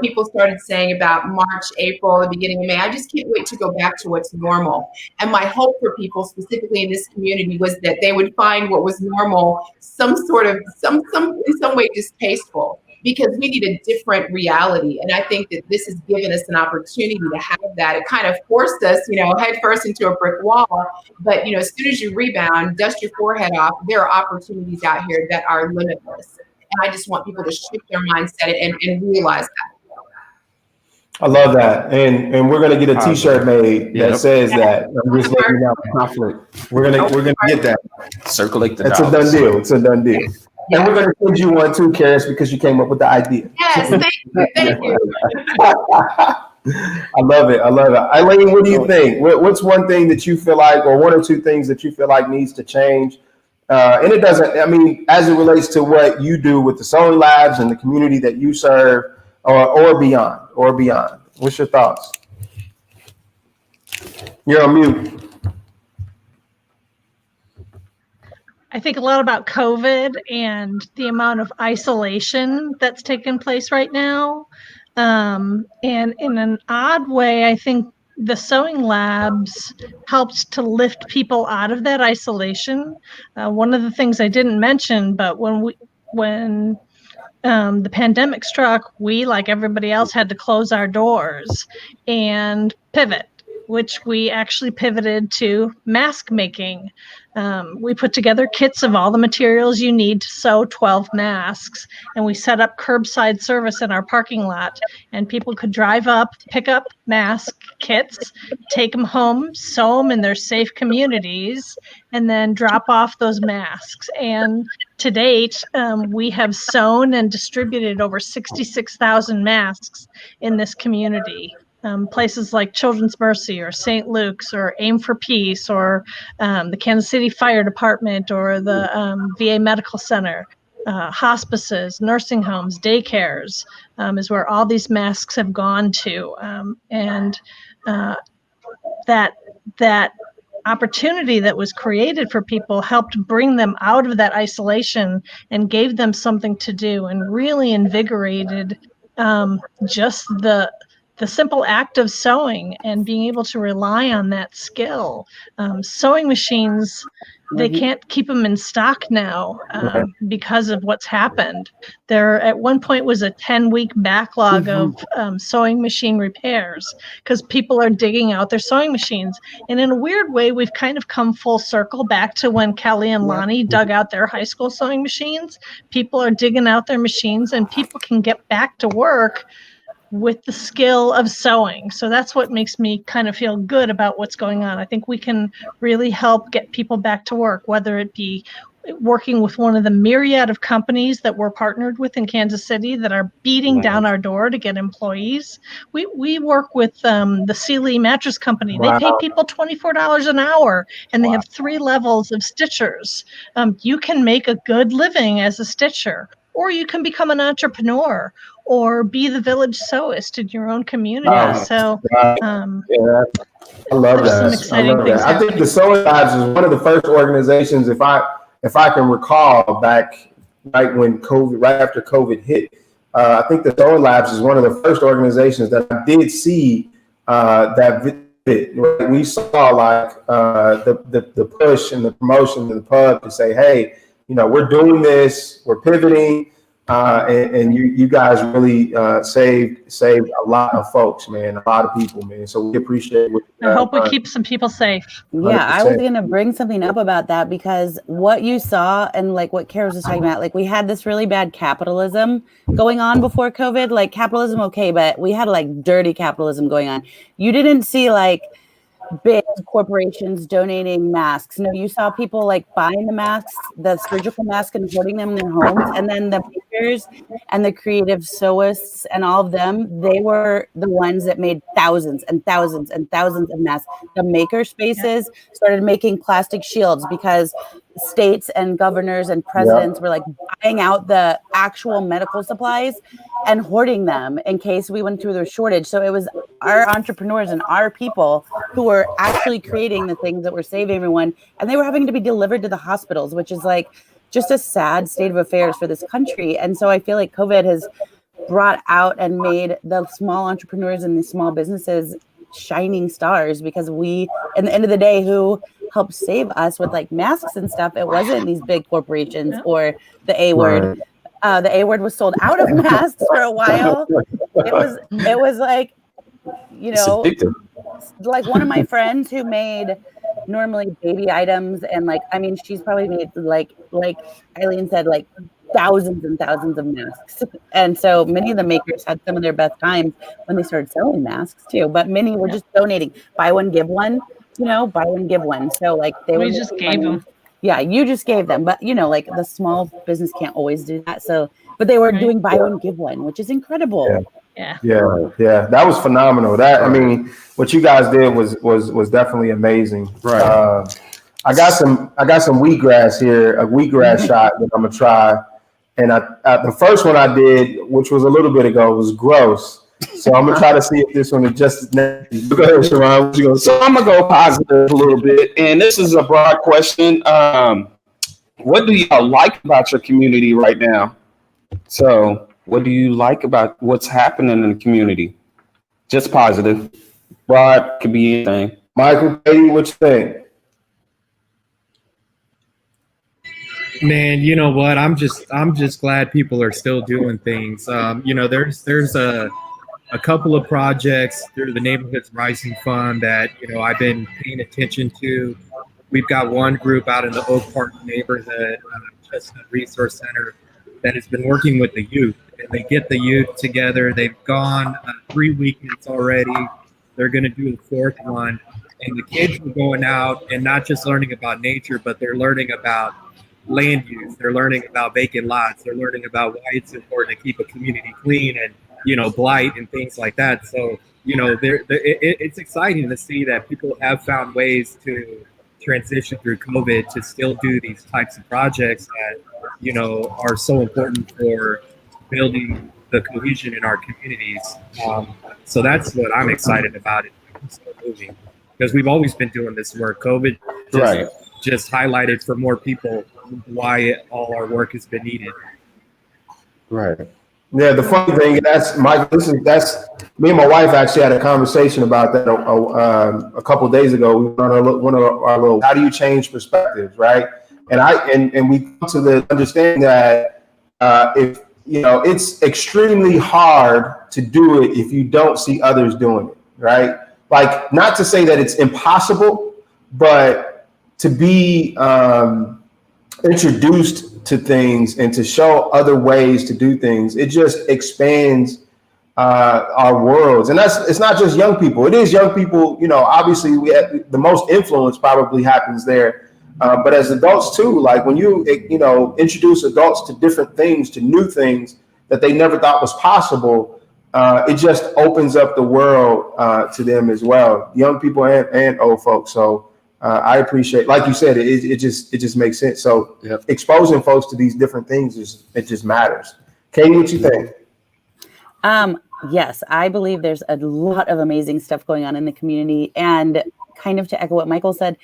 people started saying about March, April, the beginning of May. I just can't wait to go back to what's normal. And my hope for people specifically in this community was that they would find what was normal some in some way distasteful, because we need a different reality. And I think that this has given us an opportunity to have that. It kind of forced us, head first into a brick wall. But, as soon as you rebound, dust your forehead off, there are opportunities out here that are limitless. And I just want people to shift their mindset and realize that. I love that, and we're gonna get a T-shirt made that Yep. says that. I'm just letting you know. Conflict. We're gonna get that. Circulate the That's a dollars. done deal. It's a done deal. And we're gonna send you one too, Karis, because you came up with the idea. Yes, thank you. Thank you. I love it. I love it. Eileen, what do you think? What's one thing that you feel like, or one or two things that you feel like needs to change? And it doesn't, I mean, as it relates to what you do with the Sewing Labs and the community that you serve, or beyond, What's your thoughts? You're on mute. I think a lot about COVID and the amount of isolation that's taken place right now. And in an odd way, I think the Sewing Labs helped to lift people out of that isolation. One of the things I didn't mention, but when the pandemic struck, we, like everybody else, had to close our doors and pivot, which we actually pivoted to mask making. We put together kits of all the materials you need to sew 12 masks, and we set up curbside service in our parking lot, and people could drive up, pick up mask kits, take them home, sew them in their safe communities, and then drop off those masks. And to date, we have sewn and distributed over 66,000 masks in this community. Places like Children's Mercy or St. Luke's or Aim for Peace or the Kansas City Fire Department or the VA Medical Center, hospices, nursing homes, daycares is where all these masks have gone to. And that opportunity that was created for people helped bring them out of that isolation and gave them something to do and really invigorated just the simple act of sewing and being able to rely on that skill. Sewing machines, they can't keep them in stock now because of what's happened. There at one point was a 10-week backlog of sewing machine repairs because people are digging out their sewing machines. And in a weird way, we've kind of come full circle back to when Kelly and Lonnie dug out their high school sewing machines. People are digging out their machines and people can get back to work with the skill of sewing. So that's what makes me kind of feel good about what's going on. I think we can really help get people back to work, whether it be working with one of the myriad of companies that we're partnered with in Kansas City that are beating down our door to get employees. We work with the Sealy Mattress Company. They pay people $24 an hour, and they have 3 levels of stitchers. You can make a good living as a stitcher, or you can become an entrepreneur or be the village sewist in your own community. So I love that. I think the Sewing Labs is one of the first organizations, if I can recall, back right when right after COVID hit. I think the Sewing Labs is one of the first organizations that I did see that right? We saw like the push and the promotion to the pub to say, hey, we're doing this, we're pivoting. And you guys really saved a lot of folks, man, a lot of people, man. So we appreciate what I hope we keep some people safe. Yeah, 100%. I was going to bring something up about that because what you saw and like what Karis was talking about, like we had this really bad capitalism going on before COVID, like capitalism, okay, but we had like dirty capitalism going on. You didn't see like big corporations donating masks. No, you saw people like buying the masks, the surgical masks, and hoarding them in their homes. And then the makers and the creative sewists and all of them, they were the ones that made thousands and thousands and thousands of masks. The maker spaces started making plastic shields because states and governors and presidents were like buying out the actual medical supplies and hoarding them in case we went through the shortage. So it was our entrepreneurs and our people who were actually creating the things that were saving everyone, and they were having to be delivered to the hospitals, which is like just a sad state of affairs for this country. And so I feel like COVID has brought out and made the small entrepreneurs and the small businesses shining stars, because we, at the end of the day, who helped save us with like masks and stuff, it wasn't these big corporations or the A word. The A word was sold out of masks for a while. It was like, like one of my friends who made normally baby items, and like, I mean, she's probably made like Eileen said, like thousands and thousands of masks. And so many of the makers had some of their best times when they started selling masks too. But many were just donating, buy one, give one, buy one, give one. So like they were We just gave money. them. Yeah, you just gave them. But like the small business can't always do that. So, but they were doing buy one, give one, which is incredible. Yeah. Yeah. That was phenomenal. I mean, what you guys did was definitely amazing. Right. I got some wheatgrass here, a wheatgrass shot that I'm gonna try. And the first one I did, which was a little bit ago, was gross. So I'm gonna try to see if this one is just as nasty. Go ahead, Sharon. What you gonna say? So I'm gonna go positive a little bit, and this is a broad question. What do y'all like about your community right now? So, what do you like about what's happening in the community? Just positive. Broad, could be anything. Michael, Katie, what you think? Man, you know what? I'm just glad people are still doing things. There's a couple of projects through the Neighborhoods Rising Fund that I've been paying attention to. We've got one group out in the Oak Park neighborhood, Chestnut Resource Center, that has been working with the youth. And they get the youth together. They've gone 3 weekends already. They're going to do the fourth one, and the kids are going out and not just learning about nature, but they're learning about land use. They're learning about vacant lots. They're learning about why it's important to keep a community clean and, blight and things like that. So, it's exciting to see that people have found ways to transition through COVID to still do these types of projects that, are so important for building the cohesion in our communities. So that's what I'm excited about it moving, because we've always been doing this work. COVID just highlighted for more people why all our work has been needed. Right. Yeah. The funny thing, that's Michael. That's me and my wife actually had a conversation about that a couple of days ago. We were on one of our little, how do you change perspectives, right? And we come to the understanding that if it's extremely hard to do it if you don't see others doing it, right? Like, not to say that it's impossible, but to be introduced to things and to show other ways to do things, it just expands our worlds. And it's not just young people. It is young people. Obviously the most influence probably happens there. But as adults too, like when you introduce adults to different things, to new things that they never thought was possible, it just opens up the world to them as well, young people and old folks. So I appreciate, like you said, it just makes sense. So exposing folks to these different things it just matters. Katie, what you think? Yes, I believe there's a lot of amazing stuff going on in the community, and kind of to echo what Michael said,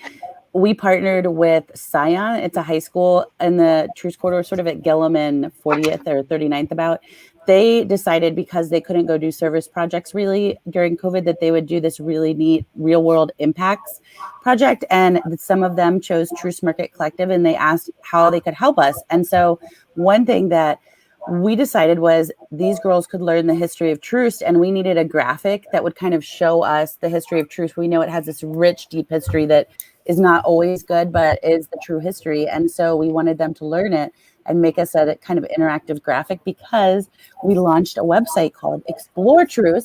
we partnered with Scion. It's a high school in the Truce Corridor, sort of at Gillum and 40th or 39th about. They decided, because they couldn't go do service projects really during COVID, that they would do this really neat real world impacts project. And some of them chose Truce Market Collective, and they asked how they could help us. And so one thing that we decided was these girls could learn the history of Truce, and we needed a graphic that would kind of show us the history of Truce. We know it has this rich, deep history that is not always good, but is the true history. And so we wanted them to learn it and make us a kind of interactive graphic, because we launched a website called Explore Truce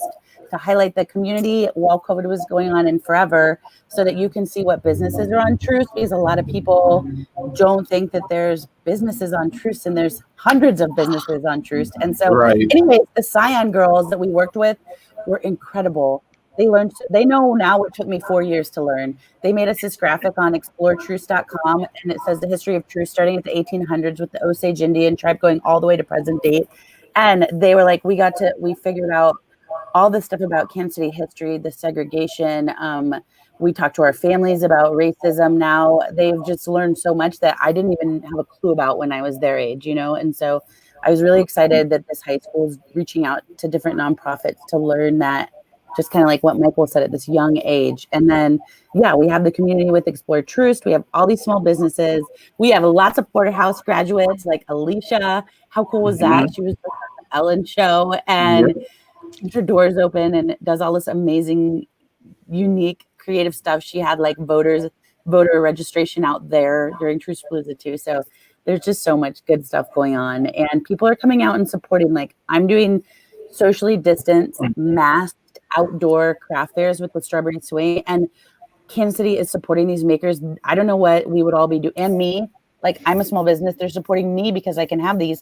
to highlight the community while COVID was going on and forever, so that you can see what businesses are on Truce, because a lot of people don't think that there's businesses on Truce, and there's hundreds of businesses on Truce. And so anyways, the Scion girls that we worked with were incredible. They know now what took me 4 years to learn. They made us this graphic on exploretruce.com, and it says the history of Truce starting at the 1800s with the Osage Indian tribe going all the way to present date. And they were like, we figured out all this stuff about Kansas City history, the segregation. We talked to our families about racism. Now they've just learned so much that I didn't even have a clue about when I was their age, And so I was really excited that this high school is reaching out to different nonprofits to learn that, just kind of like what Michael said, at this young age. And then, we have the community with Explore Truce. We have all these small businesses. We have lots of Porterhouse graduates like Alicia. How cool was that? She was on the Ellen show and keeps her doors open and does all this amazing, unique, creative stuff. She had like voter registration out there during Truce Palooza too. So there's just so much good stuff going on, and people are coming out and supporting. Like, I'm doing socially distanced, masked outdoor craft fairs with the Strawberry Swing, and Kansas City is supporting these makers. I don't know what we would all be doing, and me. Like, I'm a small business. They're supporting me because I can have these.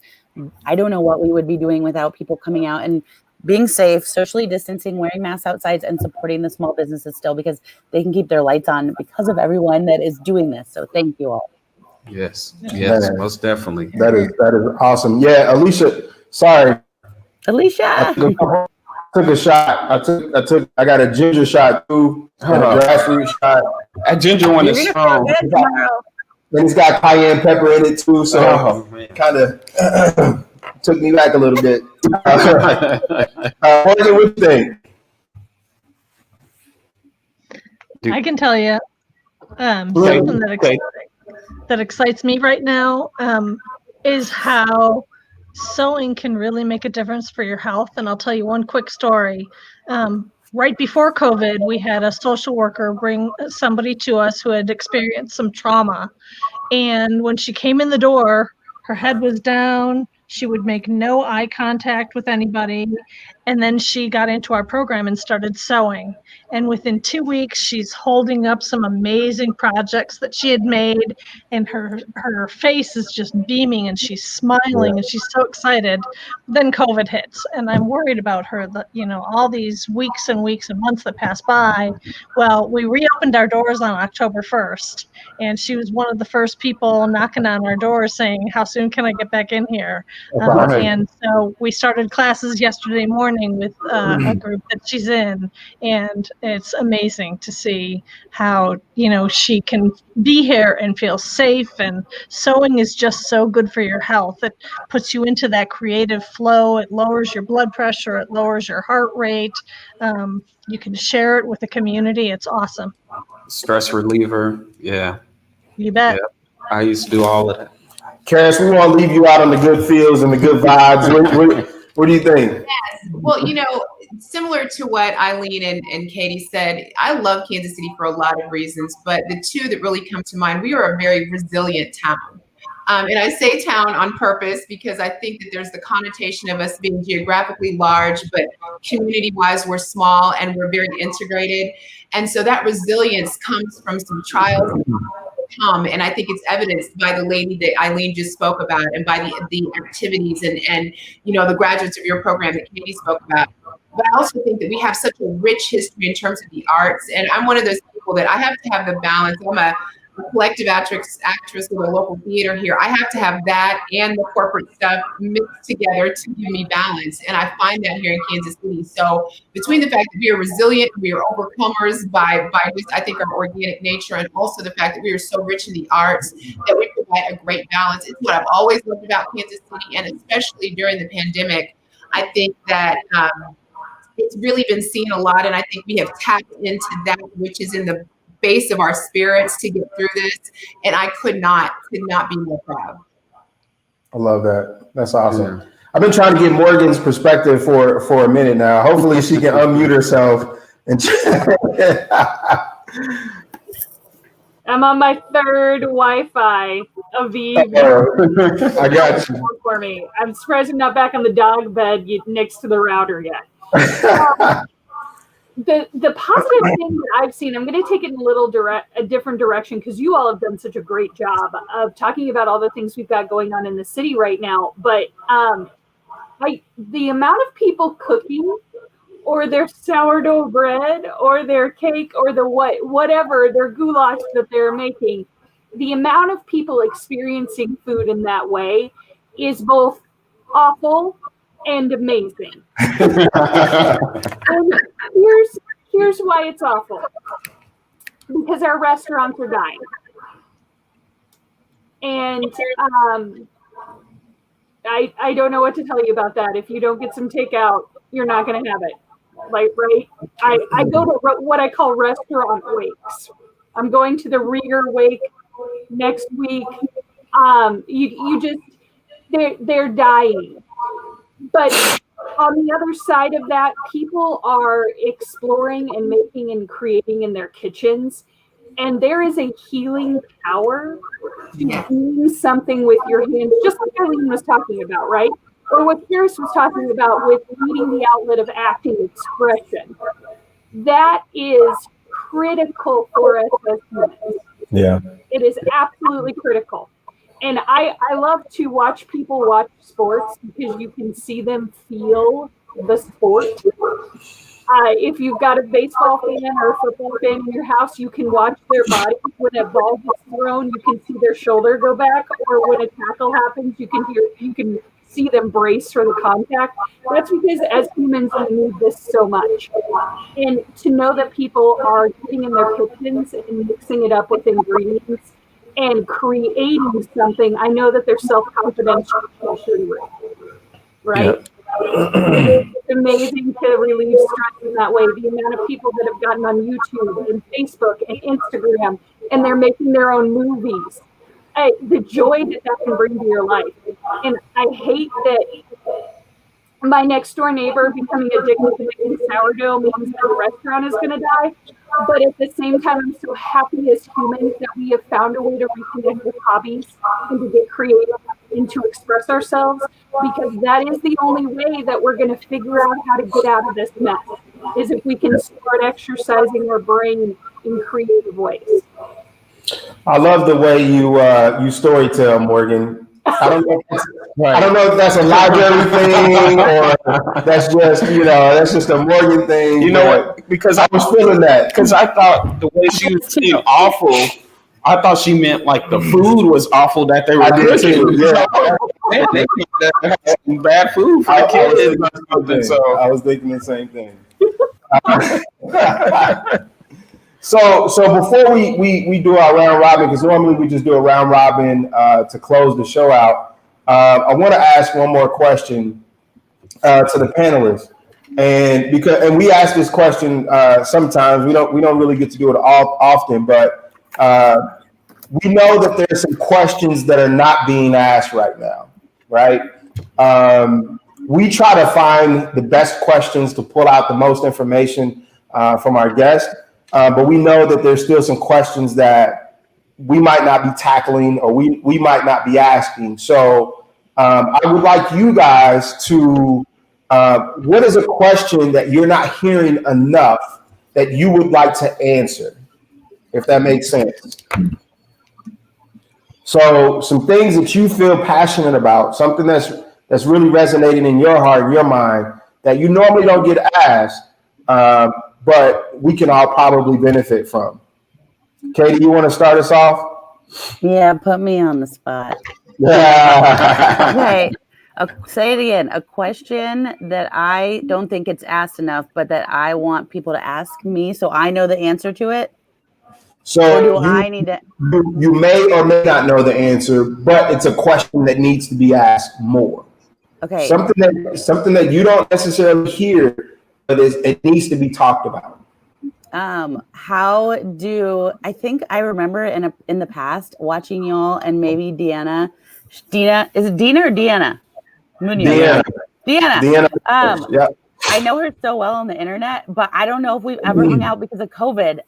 I don't know what we would be doing without people coming out and being safe, socially distancing, wearing masks outside, and supporting the small businesses still, because they can keep their lights on because of everyone that is doing this. So thank you all. Yes, Man, most definitely. that is awesome. Yeah, Alicia. Sorry, Alicia. took a shot. I got a ginger shot too, and a grassroots shot. That ginger one is You're gonna strong. feel good tomorrow. And it's got cayenne pepper in it too, so kind of took me back a little bit. What do you think? I can tell you something that excites me right now is how sewing can really make a difference for your health. And I'll tell you one quick story. Right before COVID, we had a social worker bring somebody to us who had experienced some trauma. And when she came in the door, her head was down. She would make no eye contact with anybody. And then she got into our program and started sewing. And within 2 weeks, she's holding up some amazing projects that she had made. And her face is just beaming and she's smiling and she's so excited. Then COVID hits. And I'm worried about her, that, all these weeks and weeks and months that passed by. Well, we reopened our doors on October 1st. And she was one of the first people knocking on our door saying, how soon can I get back in here? And so we started classes yesterday morning with a group that she's in. And it's amazing to see how, she can be here and feel safe. And sewing is just so good for your health. It puts you into that creative flow. It lowers your blood pressure. It lowers your heart rate. You can share it with the community. It's awesome. Stress reliever. Yeah. You bet. Yeah. I used to do all of that. Karis, we want to leave you out on the good feels and the good vibes. What do you think? Yes. Well, similar to what Eileen and Katie said, I love Kansas City for a lot of reasons, but the two that really come to mind, we are a very resilient town. And I say town on purpose because I think that there's the connotation of us being geographically large, but community-wise, we're small and we're very integrated. And so that resilience comes from some trials and I think it's evidenced by the lady that Eileen just spoke about and by the activities and the graduates of your program that Katie spoke about. But I also think that we have such a rich history in terms of the arts. And I'm one of those people that I have to have the balance. I'm a collective actress with a local theater here. I have to have that and the corporate stuff mixed together to give me balance. And I find that here in Kansas City. So between the fact that we are resilient, we are overcomers by just, I think, our organic nature, and also the fact that we are so rich in the arts that we provide a great balance. It's what I've always loved about Kansas City, and especially during the pandemic, I think that it's really been seen a lot. And I think we have tapped into that, which is in the base of our spirits to get through this, and I could not be more proud. I love that. That's awesome. Yeah. I've been trying to get Morgan's perspective for a minute now. Hopefully she can unmute herself. I'm on my third Wi-Fi of the evening. I got you. For me, I'm surprised I'm not back on the dog bed next to the router yet. The positive thing that I've seen, I'm going to take it in a different direction, because you all have done such a great job of talking about all the things we've got going on in the city right now. But the amount of people cooking, or their sourdough bread, or their cake, or the whatever their goulash that they're making, the amount of people experiencing food in that way is both awful and amazing. And here's why it's awful. Because our restaurants are dying. And I don't know what to tell you about that. If you don't get some takeout, you're not going to have it. Like, right? I go to what I call restaurant wakes. I'm going to the Rieger wake next week. They're dying. But on the other side of that, people are exploring and making and creating in their kitchens And there is a healing power to doing something with your hands, just like Eileen was talking about, right? Or what Paris was talking about with needing the outlet of acting expression. That is critical for us as humans. Yeah. It is absolutely critical. And I love to watch people watch sports because you can see them feel the sport. If you've got a baseball fan or a football fan in your house, you can watch their body. When a ball gets thrown, you can see their shoulder go back, or when a tackle happens, you can see them brace for the contact. That's because as humans, we need this so much. And to know that people are getting in their kitchens and mixing it up with ingredients and creating something, I know that their self-confidence is through, right? Yep. It's amazing to relieve stress in that way. The amount of people that have gotten on YouTube and Facebook and Instagram, and they're making their own movies. The joy that can bring to your life. And I hate that my next door neighbor becoming addicted to making sourdough means that the restaurant is going to die. But at the same time, I'm so happy as humans that we have found a way to reconnect with hobbies and to get creative and to express ourselves, because that is the only way that we're going to figure out how to get out of this mess, is if we can start exercising our brain in creative ways. I love the way you story tell, Morgan. I don't know if that's a library thing or that's just a Morgan thing. You know what? Because I was feeling that. Because I thought the way she was saying awful, I thought she meant like the food was awful that they were cooking. Yeah. They had some bad food for the kids. I was thinking the same thing. So before we do our round robin, because normally we just do a round robin to close the show out, I want to ask one more question to the panelists, and we ask this question sometimes. We don't really get to do it often, but we know that there's some questions that are not being asked right now, right? We try to find the best questions to pull out the most information from our guests. But we know that there's still some questions that we might not be tackling or we might not be asking. So I would like you guys to, what is a question that you're not hearing enough that you would like to answer, if that makes sense? So some things that you feel passionate about, something that's really resonating in your heart, in your mind, that you normally don't get asked, but we can all probably benefit from. Katie, you want to start us off? Yeah, put me on the spot. Okay, say it again. A question that I don't think it's asked enough, but that I want people to ask me so I know the answer to it. So I need to? You may or may not know the answer, but it's a question that needs to be asked more. Okay. Something that you don't necessarily hear, but it needs to be talked about. I think I remember in the past watching y'all and maybe Dina, is it Dina or Deanna? Deanna. Yeah. I know her so well on the internet, but I don't know if we've ever hung out because of COVID.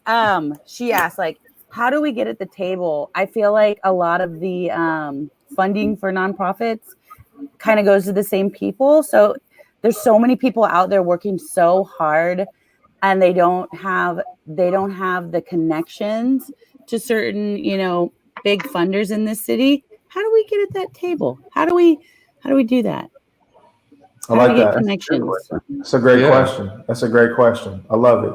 She asked, like, how do we get at the table? I feel like a lot of the funding for nonprofits kind of goes to the same people. So there's so many people out there working so hard, and they don't have the connections to certain, big funders in this city. How do we get at that table? How do we do that? I like that. Connections. That's a great question. That's a great question. I love it.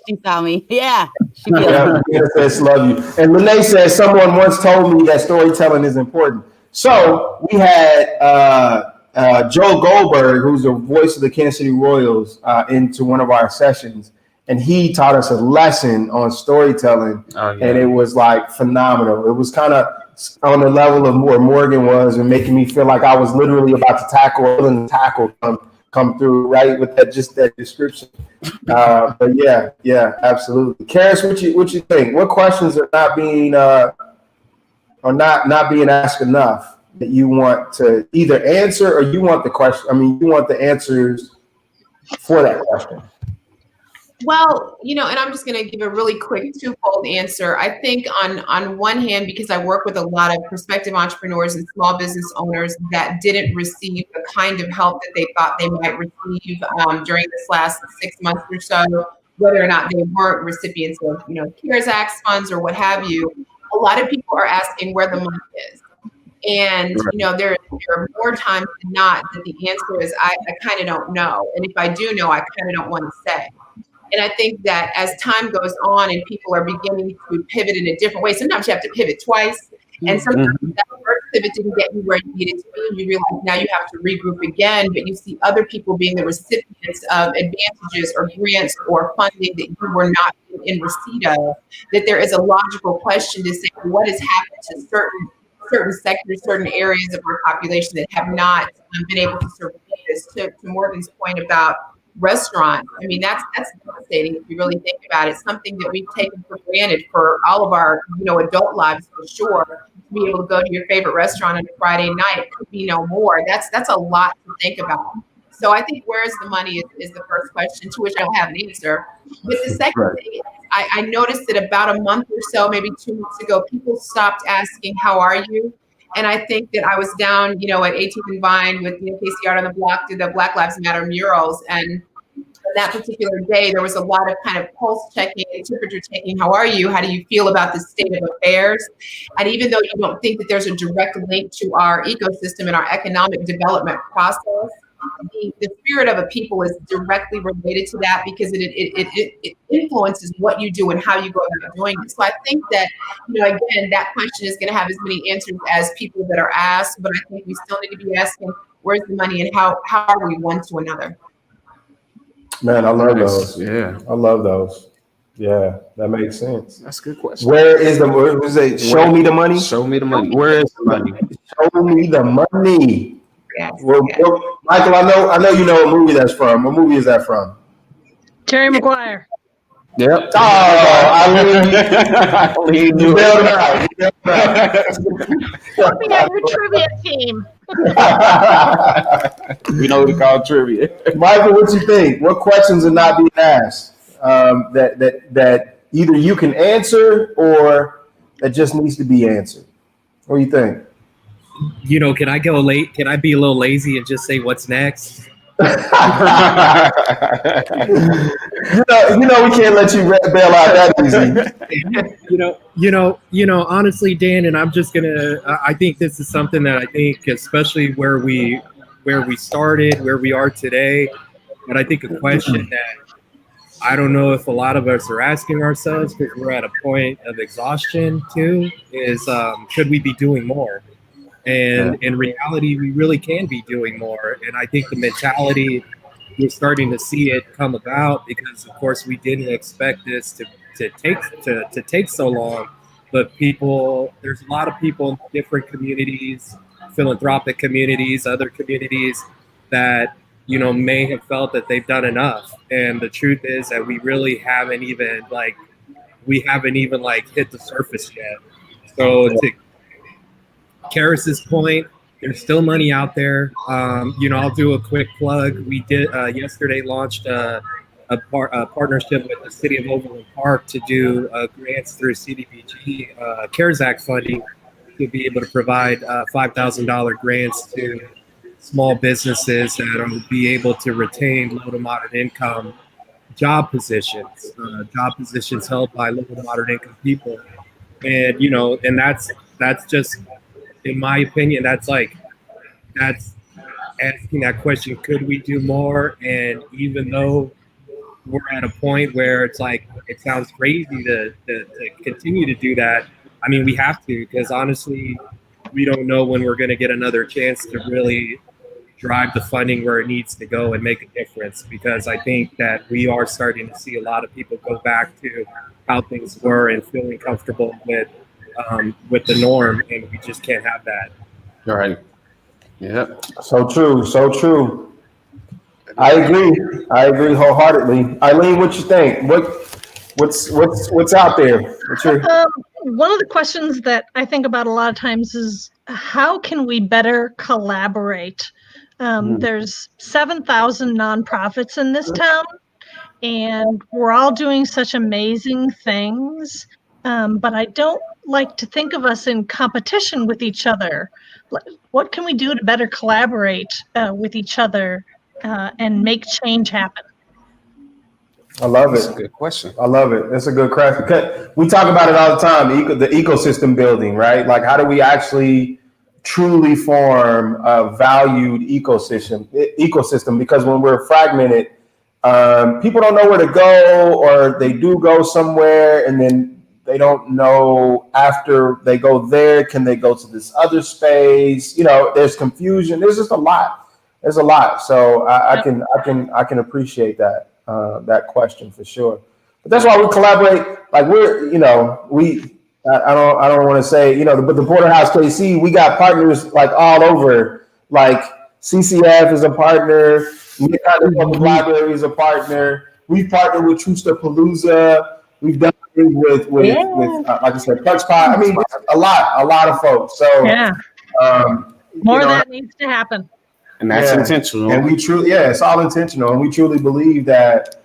She saw me. Yeah. She feels love you. And Renee says, someone once told me that storytelling is important. So we had Joe Goldberg, who's the voice of the Kansas City Royals, into one of our sessions. And he taught us a lesson on storytelling. And it was like phenomenal. It was kind of on the level of where Morgan was and making me feel like I was literally about to tackle come through, right? With that description. But yeah, absolutely. Karis, what you think? What questions are not being not being asked enough that you want to either answer, or you want the question? I mean, you want the answers for that question. Well, and I'm just going to give a really quick twofold answer. I think on one hand, because I work with a lot of prospective entrepreneurs and small business owners that didn't receive the kind of help that they thought they might receive during this last 6 months or so, whether or not they weren't recipients of, CARES Act funds or what have you, a lot of people are asking where the money is. And, there are more times than not that the answer is, I kind of don't know. And if I do know, I kind of don't want to say. And I think that as time goes on and people are beginning to pivot in a different way, sometimes you have to pivot twice. And sometimes that first pivot didn't get you where you needed to be. You realize now you have to regroup again, but you see other people being the recipients of advantages or grants or funding that you were not in receipt of, that there is a logical question to say, what has happened to certain sectors, certain areas of our population that have not been able to survive this? To Morgan's point about restaurants, I mean, that's devastating if you really think about it. Something that we've taken for granted for all of our, adult lives for sure. To be able to go to your favorite restaurant on a Friday night could be no more. That's a lot to think about. So I think where's the money is the first question, to which I don't have an answer. But the second thing is, I noticed that about a month or so, maybe 2 months ago, people stopped asking, how are you? And I think that I was down, at 18th and Vine with Casey Art on the Block, did the Black Lives Matter murals. And that particular day, there was a lot of kind of pulse checking and temperature taking. How are you? How do you feel about the state of affairs? And even though you don't think that there's a direct link to our ecosystem and our economic development process, the spirit of a people is directly related to that, because it influences what you do and how you go about doing it. So I think that, again, that question is going to have as many answers as people that are asked, but I think we still need to be asking, where's the money and how are we one to another? Man, I love those. Yeah. I love those. Yeah, that makes sense. That's a good question. Where is the, what was it? Show me the money? Show me the money. Where is the money? Show me the money. Yes. Well, Michael, I know you know what movie that's from. What movie is that from? Jerry Maguire. Yep. Oh, I mean, you bailed him out. We have your trivia team. We know what we call trivia. Michael, what you think? What questions are not being asked that either you can answer or that just needs to be answered? What do you think? Can I go late? Can I be a little lazy and just say what's next? We can't let you bail out that easy. Honestly, Dan, and I'm just gonna. I think this is something that I think, especially where we started, where we are today, but I think a question that I don't know if a lot of us are asking ourselves, because we're at a point of exhaustion too, is could we be doing more? And in reality, we really can be doing more. And I think the mentality, we're starting to see it come about, because of course we didn't expect this to take so long. But there's a lot of people in different communities, philanthropic communities, other communities that may have felt that they've done enough. And the truth is that we really haven't even hit the surface yet. So to Karis's point, there's still money out there. I'll do a quick plug. We did yesterday launched a partnership with the City of Overland Park to do grants through CDBG CARES Act funding to be able to provide $5,000 grants to small businesses that will be able to retain low to moderate income job positions held by low to moderate income people. And and that's just, in my opinion, that's asking that question, could we do more? And even though we're at a point where it's like, it sounds crazy to continue to do that, I mean, we have to, because honestly, we don't know when we're going to get another chance to really drive the funding where it needs to go and make a difference. Because I think that we are starting to see a lot of people go back to how things were and feeling comfortable with the norm, and we just can't have that. All right. Yeah. So true. I agree wholeheartedly. Eileen, what you think? What's out there? One of the questions that I think about a lot of times is, how can we better collaborate? There's 7,000 nonprofits in this town, and we're all doing such amazing things. But I don't like to think of us in competition with each other. What can we do to better collaborate with each other and make change happen? I love That's a it. good question. I love it. That's a good question. We talk about it all the time, the ecosystem building, right? Like, how do we actually truly form a valued ecosystem? Because when we're fragmented, people don't know where to go, or they do go somewhere and then they don't know after they go there, can they go to this other space? You know, there's confusion. There's just a lot. There's a lot. So I can appreciate that that question for sure. But that's why we collaborate. Like, we're, you know, I don't want to say, you know, but the Porterhouse KC, we got partners like all over. Like, CCF is a partner. Midtown Public Library is a partner. We've partnered with Palooza. We've done things with like I said, Punch Pie. I mean, a lot of folks. So Yeah, more of that needs to happen. And that's intentional. And we truly, it's all intentional. And we truly believe that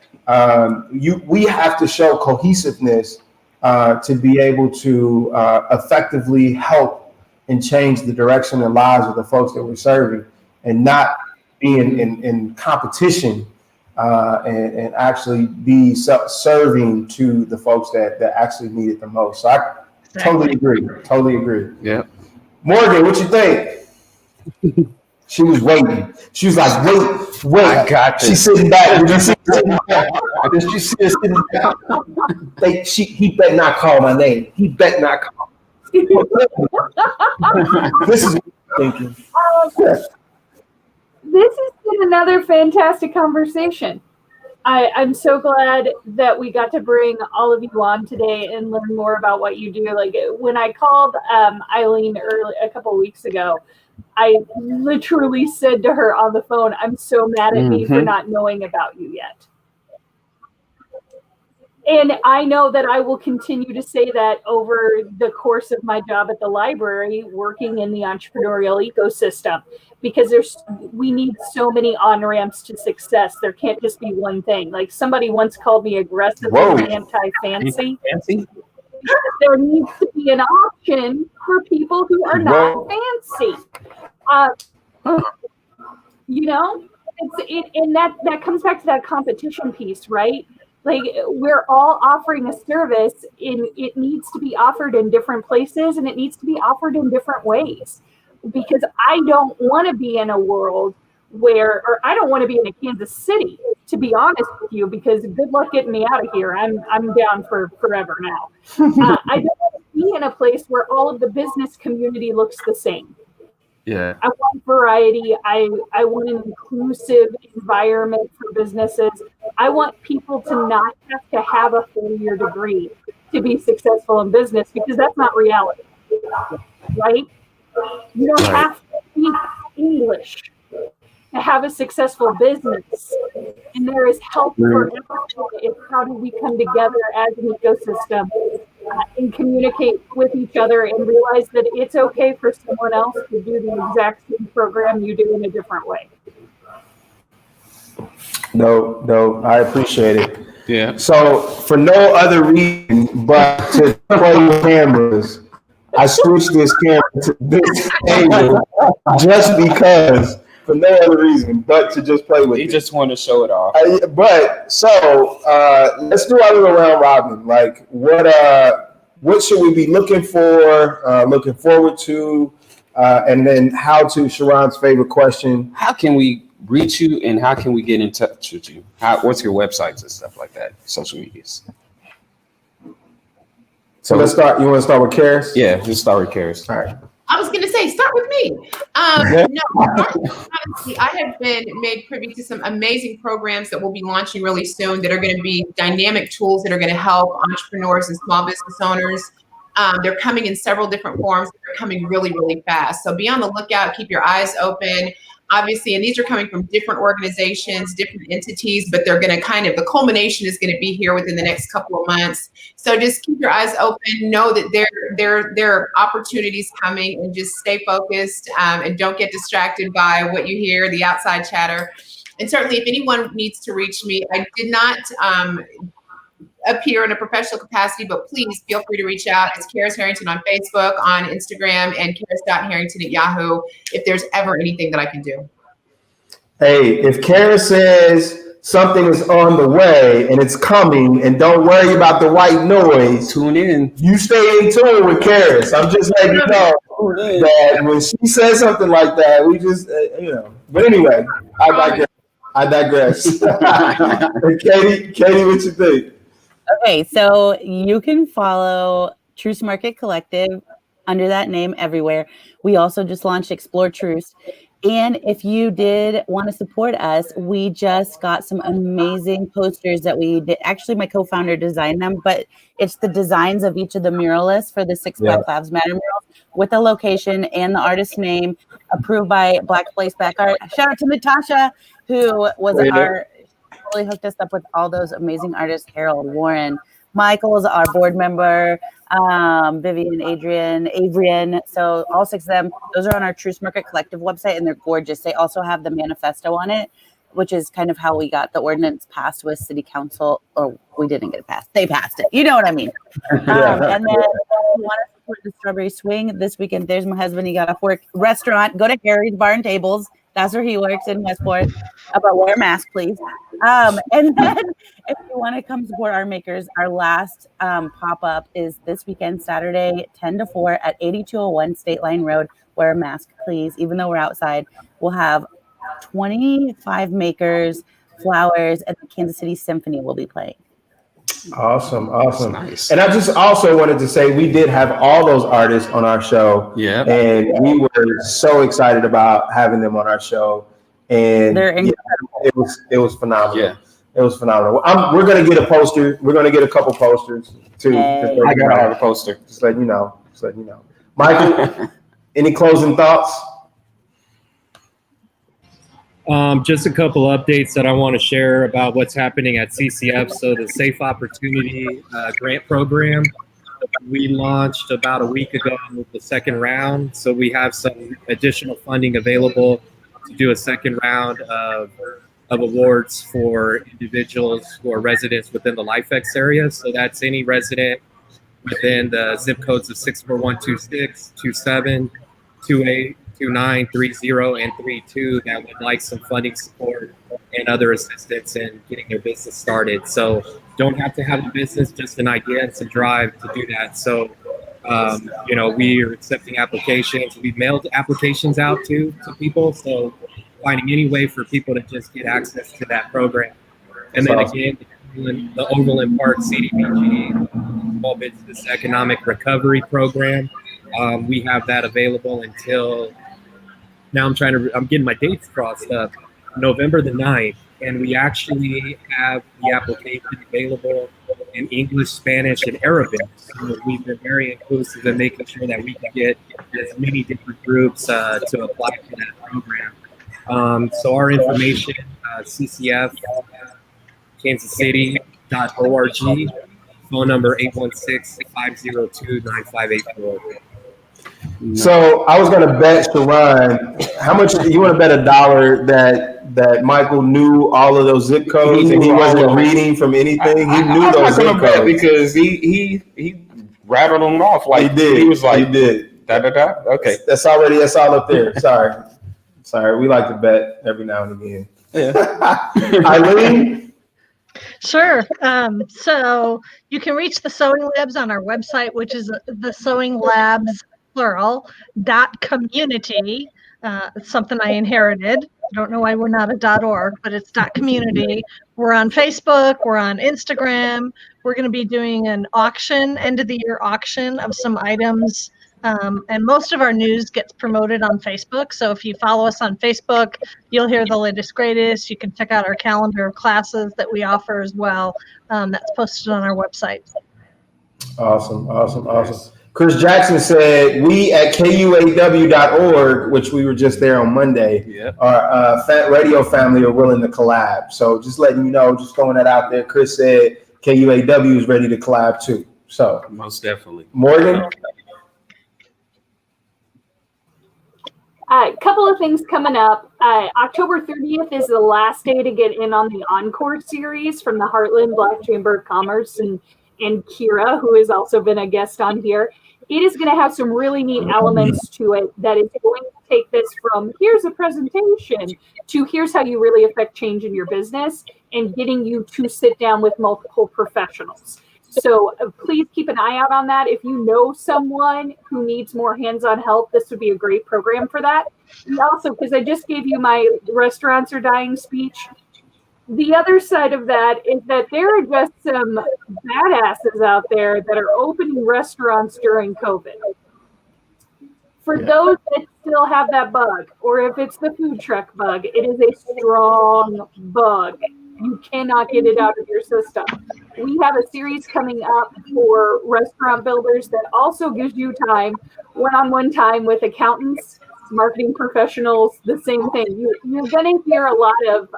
we have to show cohesiveness to be able to effectively help and change the direction and lives of the folks that we're serving, and not be in competition and actually be serving to the folks that actually need it the most. So I totally agree. Yeah. Morgan, what you think? She was waiting. She was like, wait. I got this. She's sitting back. Did you see her sitting back? Did you see her sitting back? He better not call my name. He better not call. This is what I'm thinking. This has been another fantastic conversation. I'm so glad that we got to bring all of you on today and learn more about what you do. Like, when I called Eileen a couple of weeks ago, I literally said to her on the phone, I'm so mad at me for not knowing about you yet. And I know that I will continue to say that over the course of my job at the library, working in the entrepreneurial ecosystem, because we need so many on-ramps to success. There can't just be one thing. Like, somebody once called me aggressively anti-fancy. There needs to be an option for people who are not fancy. You know, and that comes back to that competition piece, right? Like, we're all offering a service, and it needs to be offered in different places, and it needs to be offered in different ways. Because I don't want to be in a world or I don't want to be in a Kansas City, to be honest with you, because good luck getting me out of here. I'm down for forever now. I don't want to be in a place where all of the business community looks the same. Yeah. I want variety. I want an inclusive environment for businesses. I want people to not have to have a 4-year degree to be successful in business, because that's not reality, right? You don't have to speak English to have a successful business. And there is help for everyone. It's how do we come together as an ecosystem and communicate with each other and realize that it's okay for someone else to do the exact same program you do in a different way. No, I appreciate it. Yeah. So, for no other reason but to play with cameras, I switched this camera to this angle just because, for no other reason but to just play with it. He just wanted to show it off. Let's do our little round robin. Like, what should we be looking for, looking forward to, and then Sharon's favorite question. How can we reach you, and how can we get in touch with you? What's your websites and stuff like that, social medias? So let's start. You want to start with Karis? Yeah, let's start with Karis. All right. I was going to say, start with me. Honestly, I have been made privy to some amazing programs that will be launching really soon that are going to be dynamic tools that are going to help entrepreneurs and small business owners. They're coming in several different forms. They're coming really, really fast. So be on the lookout. Keep your eyes open. Obviously, and these are coming from different organizations, different entities, but they're going to the culmination is going to be here within the next couple of months. So just keep your eyes open, know that there are opportunities coming, and just stay focused and don't get distracted by what you hear, the outside chatter. And certainly if anyone needs to reach me, I did not appear in a professional capacity, but please feel free to reach out. It's Karis Harrington on Facebook, on Instagram, and Karis.Harrington@Yahoo if there's ever anything that I can do. Hey, if Karis says something is on the way and it's coming, and don't worry about the white noise, Tune in. you stay in tune with Karis. I'm just letting you know that when she says something like that, we just, But anyway, I digress. Katie, what you think? Okay, so you can follow Truce Market Collective under that name everywhere. We also just launched Explore Truce. And if you did want to support us, we just got some amazing posters that we did. Actually, my co-founder designed them, but it's the designs of each of the muralists for the 6 Black Lives Matter murals with the location and the artist's name, approved by Black Place Back Art. Shout out to Natasha, who was really hooked us up with all those amazing artists, Harold, Warren, Michael's our board member, Vivian, Adrian. So all 6 of them, those are on our Truce Market Collective website, and they're gorgeous. They also have the manifesto on it, which is kind of how we got the ordinance passed with city council, or we didn't get it passed. They passed it. You know what I mean? And then if you want to support the Strawberry Swing this weekend, there's my husband. He got off work. Restaurant, go to Harry's Bar and Tables. That's where he works in Westport. But wear a mask, please. And then if you want to come support our makers, our last pop-up is this weekend, Saturday, 10 to 4 at 8201 State Line Road. Wear a mask, please. Even though we're outside, we'll have 25 makers, flowers, and the Kansas City Symphony will be playing. Awesome. Nice. And I just also wanted to say we did have all those artists on our show. Yeah. And we were so excited about having them on our show. And they're incredible. It was phenomenal. Yeah. It was phenomenal. We're gonna get a poster. We're gonna get a couple posters too. I gotta have a poster. Just letting you know. Michael, any closing thoughts? Just a couple updates that I want to share about what's happening at CCF. So the Safe Opportunity Grant Program, we launched about a week ago with the second round. So we have some additional funding available to do a second round of awards for individuals who are residents within the LifeX area. So that's any resident within the zip codes of 64126, 27, 28, 29, 30, and 32 that would like some funding support and other assistance in getting their business started. So don't have to have a business, just an idea and some drive to do that. So, we are accepting applications. We've mailed applications out to people. So finding any way for people to just get access to that program. And then again, the Overland Park CDBG, Small Business Economic Recovery Program. We have that available until now. I'm getting my dates crossed up. November the 9th, and we actually have the application available in English, Spanish, and Arabic. So we've been very inclusive in making sure that we can get as many different groups to apply for that program. So our information, CCF, kansascity.org, phone number 816-502-9584. So I was going to bet Sharon, how much you want to bet $1 that Michael knew all of those zip codes and he wasn't reading from anything? He knew those zip codes because he rattled them off like he did. He was like, he did. Da da da. Okay, that's all up there. Sorry. We like to bet every now and again. Yeah. Eileen. Sure. So you can reach the Sewing Labs on our website, which is the Sewing Labs .community. It's something I inherited. I don't know why we're not a .org, but it's .community. We're on Facebook. We're on Instagram. We're going to be doing an auction, end of the year auction of some items. And most of our news gets promoted on Facebook. So if you follow us on Facebook, you'll hear the latest, greatest. You can check out our calendar of classes that we offer as well. That's posted on our website. Awesome. Chris Jackson said, we at KUAW.org, which we were just there on Monday, our radio family are willing to collab. So just letting you know, just throwing that out there. Chris said KUAW is ready to collab too. So most definitely. Morgan? A couple of things coming up. October 30th is the last day to get in on the Encore series from the Heartland Black Chamber of Commerce and Kira, who has also been a guest on here. It is going to have some really neat elements to it that is going to take this from here's a presentation to here's how you really affect change in your business and getting you to sit down with multiple professionals. So please keep an eye out on that. If you know someone who needs more hands-on help, this would be a great program for that. And also, because I just gave you my restaurants are dying speech, the other side of that is that there are just some badasses out there that are opening restaurants during COVID. For those that still have that bug, or if it's the food truck bug, it is a strong bug. You cannot get it out of your system. We have a series coming up for restaurant builders that also gives you time, one-on-one time with accountants, marketing professionals, the same thing. You're going to hear a lot of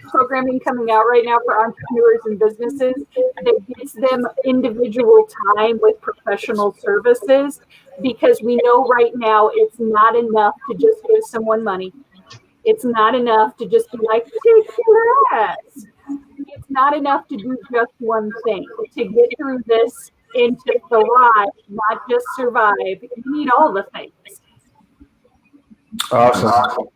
programming coming out right now for entrepreneurs and businesses that gives them individual time with professional services, because we know right now it's not enough to just give someone money. It's not enough to just be like, kick your ass. It's not enough to do just one thing. To get through this and to thrive, not just survive, you need all the things. Awesome.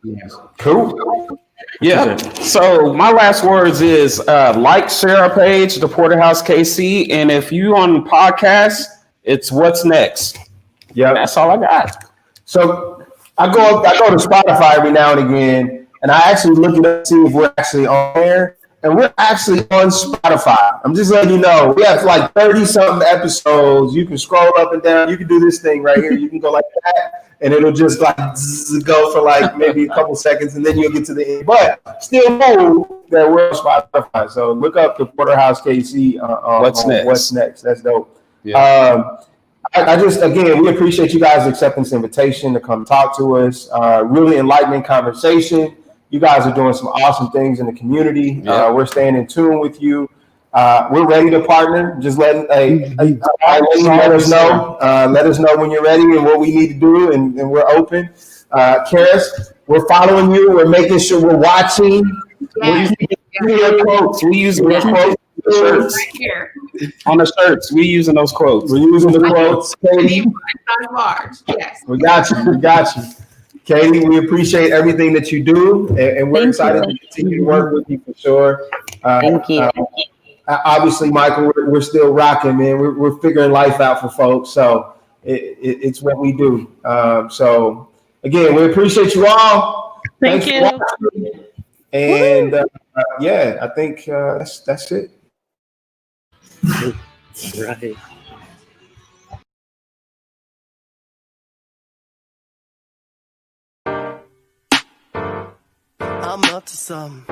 Cool. Yeah. So my last words is like, share our page, the Porterhouse KC, and if you on the podcast, it's what's next. Yeah, that's all I got. So I go to Spotify every now and again, and I actually look it up to see if we're actually on there, and we're actually on Spotify. I'm just letting you know, we have like 30 something episodes. You can scroll up and down. You can do this thing right here. You can go like that, and it'll just like go for like maybe a couple seconds, and then you'll get to the end. But still know that we're on Spotify. So look up the Porterhouse KC. What's next? What's next? That's dope. Yeah. I just, again, we appreciate you guys accepting this invitation to come talk to us. Really enlightening conversation. You guys are doing some awesome things in the community. Yeah. We're staying in tune with you. We're ready to partner. Just let us know. Let us know when you're ready and what we need to do, and we're open. Karis, we're following you. We're making sure we're watching. Yes. We use your quotes. Shirts. Right here. On the shirts, we using those quotes. We're using the quotes. Katie, large. Yes. we got you. Katie, we appreciate everything that you do, and we're excited to continue to work with you for sure. Thank you. Obviously, Michael, we're still rocking, man. We're figuring life out for folks, so it's what we do. So again, we appreciate you all. Thank you. And yeah, I think that's it. Right. I'm up to something.